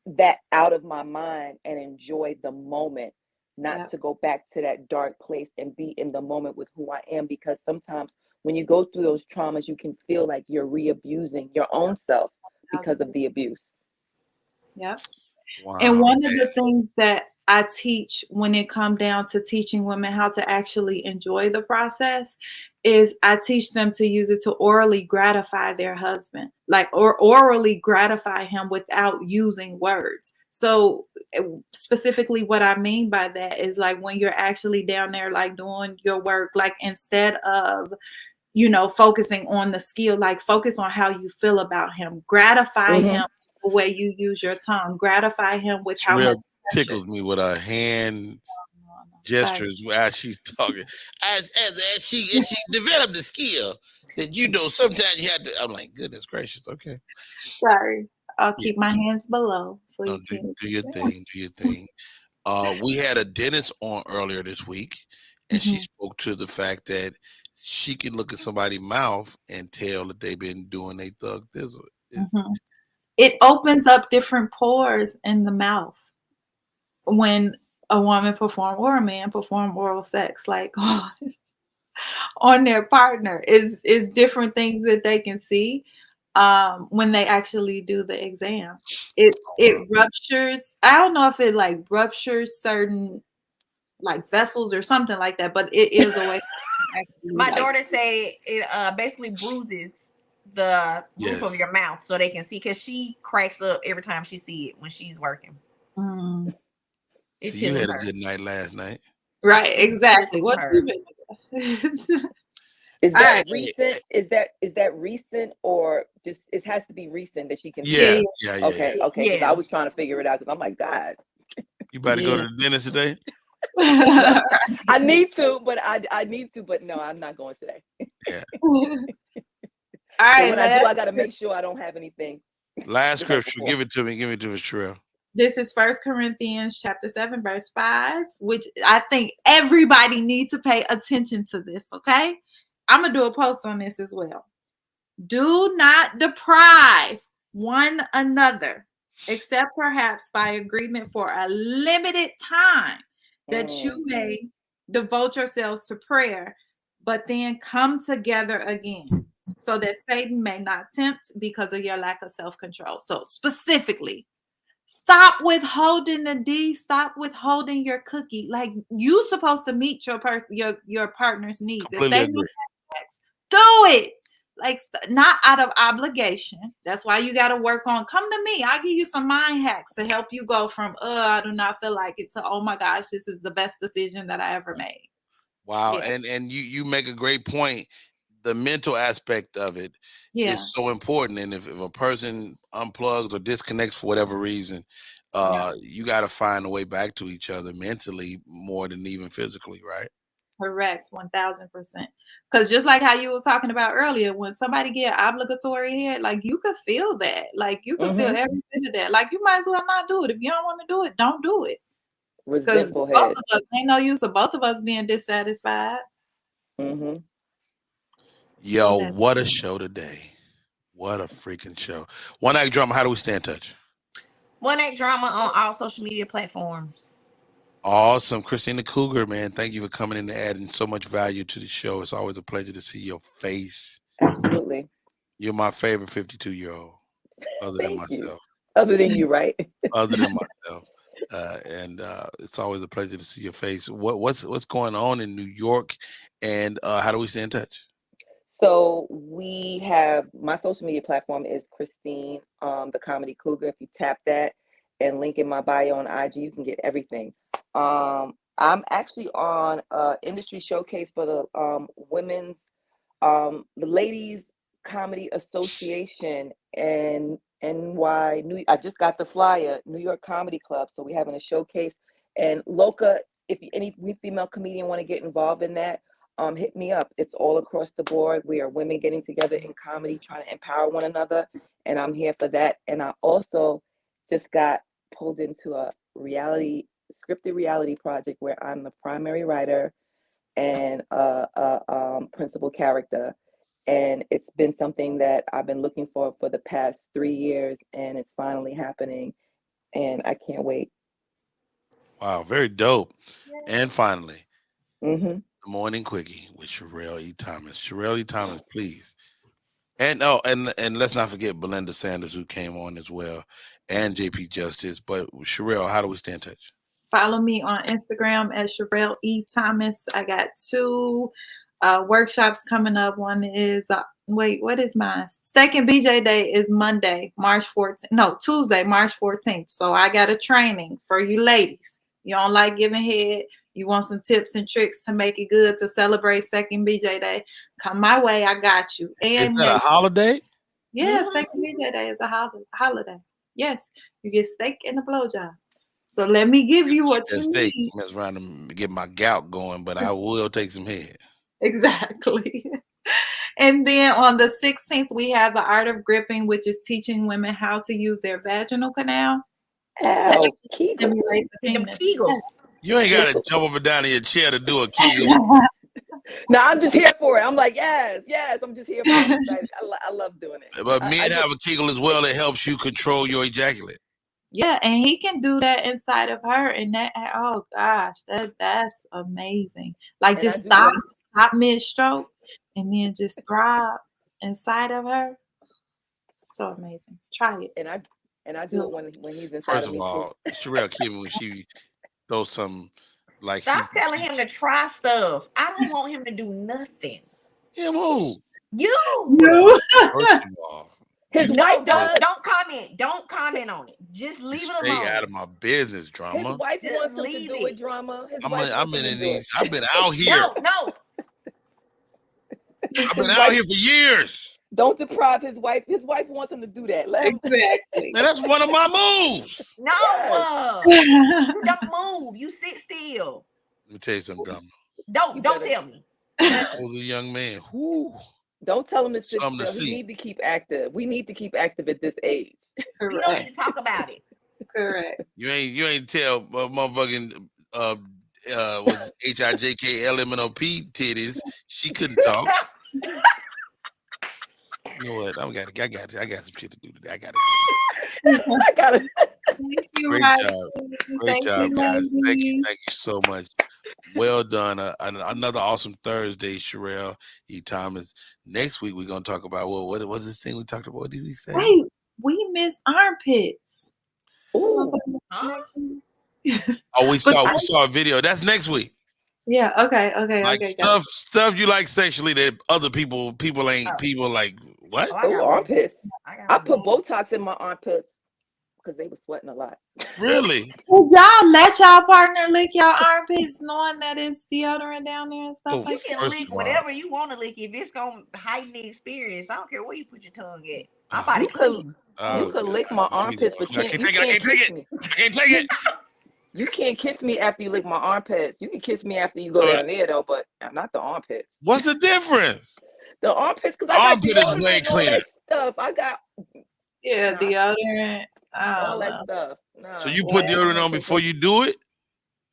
that out of my mind and enjoy the moment, not to go back to that dark place and be in the moment with who I am. Because sometimes when you go through those traumas, you can feel like you're re-abusing your own self because of the abuse. Yep. Wow. And one of the things that I teach when it comes down to teaching women how to actually enjoy the process is I teach them to use it to orally gratify their husband, or orally gratify him without using words. So specifically what I mean by that is, like, when you're actually down there, like, doing your work, like, instead of, focusing on the skill, like, focus on how you feel about him, gratify him the way you use your tongue, gratify him with how much tickles me with her hand gestures while she's talking. As she developed the skill that, sometimes you have to. I'm like, goodness gracious, okay. Sorry, I'll keep my hands below. So no, do your thing. Do your thing. We had a dentist on earlier this week, and she spoke to the fact that she can look at somebody's mouth and tell that they've been doing a thug thizzle. It opens up different pores in the mouth when a woman or a man perform oral sex, like, on their partner. Is different things that they can see when they actually do the exam. It ruptures. I don't know if it like ruptures certain like vessels or something like that, but it is a way. Actually, my daughter say it basically bruises the roof of your mouth so they can see, because she cracks up every time she see it when she's working. So you had a good night last night, right? Exactly. What you been? Is that recent? Is that recent, or just it has to be recent that she can? Yeah. Okay. Because I was trying to figure it out, because I'm like, God. You about to go to the dentist today? I need to, but I need to, but no, I'm not going today. Yeah. All right, when I do, I got to make sure I don't have anything. Last scripture, give it to me. Give it to us, Charrelle. This is 1 Corinthians chapter 7, verse 5, which I think everybody needs to pay attention to this, okay? I'm going to do a post on this as well. Do not deprive one another, except perhaps by agreement for a limited time, that you may devote yourselves to prayer, but then come together again, so that Satan may not tempt because of your lack of self-control. So specifically, stop withholding the D. Stop withholding your cookie. Like, you supposed to meet your partner's needs. Completely If they agree. need sex, do it. Like, not out of obligation. That's why you got to work on. Come to me. I'll give you some mind hacks to help you go from I do not feel like it to, oh my gosh, this is the best decision that I ever made. Wow, Yeah. and you make a great point. The mental aspect of it is so important, and if a person unplugs or disconnects for whatever reason, you got to find a way back to each other mentally more than even physically, right? Correct, 1000%. Because just like how you were talking about earlier, when somebody get obligatory head, like, you could feel that. Like, you could feel every bit of that. Like, you might as well not do it. If you don't want to do it, don't do it. Because both of us, ain't no use of both of us being dissatisfied. Yo, what a show today. What a freaking show. One Act Drama, how do we stay in touch? One Act Drama on all social media platforms. Awesome. Christina Cougar, man, thank you for coming in and adding so much value to the show. It's always a pleasure to see your face. Absolutely. You're my favorite 52-year-old, other than myself. Other than you, right? Other than myself. And it's always a pleasure to see your face. What's going on in New York, and how do we stay in touch? So we have, my social media platform is Christine, the Comedy Cougar. If you tap that and link in my bio on IG, you can get everything. I'm actually on industry showcase for the women's, the Ladies Comedy Association and NY. I just got the flyer, New York Comedy Club. So we're having a showcase. And Loca, if any female comedian want to get involved in that, hit me up. It's all across the board. We are women getting together in comedy, trying to empower one another, and I'm here for that. And I also just got pulled into a scripted reality project where I'm the primary writer and principal character. And it's been something that I've been looking for the past 3 years, and it's finally happening, and I can't wait. Wow, very dope. And finally, the Morning Quickie with Charrelle E. Thomas. Charrelle E. Thomas, please. And let's not forget Belinda Sanders, who came on as well, and JP Justice. But Charrelle, how do we stay in touch? Follow me on Instagram at Charrelle E. Thomas. I got 2 workshops coming up. One is what is mine? Steak and BJ Day is Monday, March 14th. No, Tuesday, March 14th. So I got a training for you ladies. You don't like giving head. You want some tips and tricks to make it good to celebrate Steak and BJ Day. Come my way. I got you. And is that a holiday? Yeah, Steak and BJ Day is a holiday. Yes, you get steak and a blowjob. So let me give you what you need. Mess around and get my gout going, but I will take some head. Exactly. And then on the 16th, we have the Art of Gripping, which is teaching women how to use their vaginal canal. Stimulate the Kegels. You ain't got to jump up and down in your chair to do a Kegel. No, I'm just here for it. I'm like, yes. I'm just here for it. I love doing it. But men have a Kegel as well that helps you control your ejaculate. Yeah, and he can do that inside of her, and that, oh gosh, that's amazing. Like, just stop mid-stroke, and then just throb inside of her. So amazing. Try it. And I do it when he's inside. First of all, Charrelle Kim, when she throws some, like, stop telling him to try stuff. I don't want him to do nothing. Him who? You. First of all. Don't comment. Don't comment on it. Just leave it alone. Stay out of my business, Drama. His wife wants him to do it, Drama. I've been out here. No. I've been out here for years. Don't deprive his wife. His wife wants him to do that. Exactly. Man, that's one of my moves. No. You don't move. You sit still. me tell you something, drama. Don't tell me. I was a young man. Whoo. Don't tell him to sit Something to still. He see. need to keep active. We need to keep active at this age. You don't need to talk about it. Correct. You ain't tell motherfucking was HIJKLMNOP titties. She couldn't talk. You know what? I got some shit to do today. I got it. Thank you, Great Rodney. job. Great Thank job, you, guys. Thank ladies. you so much. Well done. Another awesome Thursday, Charrelle E. Thomas. Next week we're gonna talk about what was this thing we talked about? What did we say? Wait, we missed armpits. Ooh. Oh, we saw a video. That's next week. Yeah. Okay. Like stuff you like sexually that other people like what? Oh, armpits. I put Botox in my armpits because they were sweating a lot. Really? Did y'all let y'all partner lick y'all armpits, knowing that it's deodorant down there and stuff like You that? can lick whatever you want to lick if it's gonna heighten the experience. I don't care where you put your tongue at. My body clean. You could lick my armpits, but I can't take it. I can't take it. You can't kiss me after you lick my armpits. You can kiss me after you go down there, though, but not the armpits. What's the difference? The armpits, because I got armpit is way deodorant and all cleaner. that stuff. I got deodorant. all that stuff. Nah, So you put deodorant on before you do it?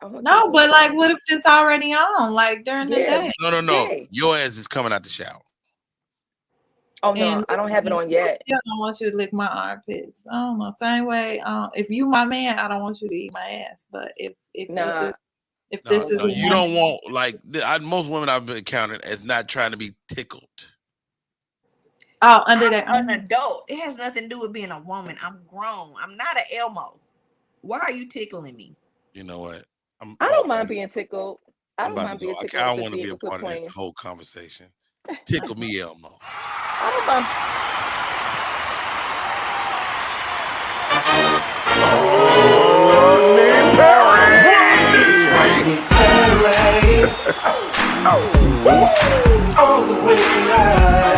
No, but like, what if it's already on, like during the day? No. Your ass is coming out the shower. Oh no, I don't have it on yet. I still don't want you to lick my armpits. I don't know. Same way. If you my man, I don't want you to eat my ass. But if this is you don't want most women I've encountered as not trying to be tickled. Oh, under that. I'm an adult. It has nothing to do with being a woman. I'm grown. I'm not an Elmo. Why are you tickling me? You know what? I don't mind being tickled. I don't about mind to being go. tickled. I want to be a part of this whole conversation. Tickle me, Elmo. I don't mind. Oh,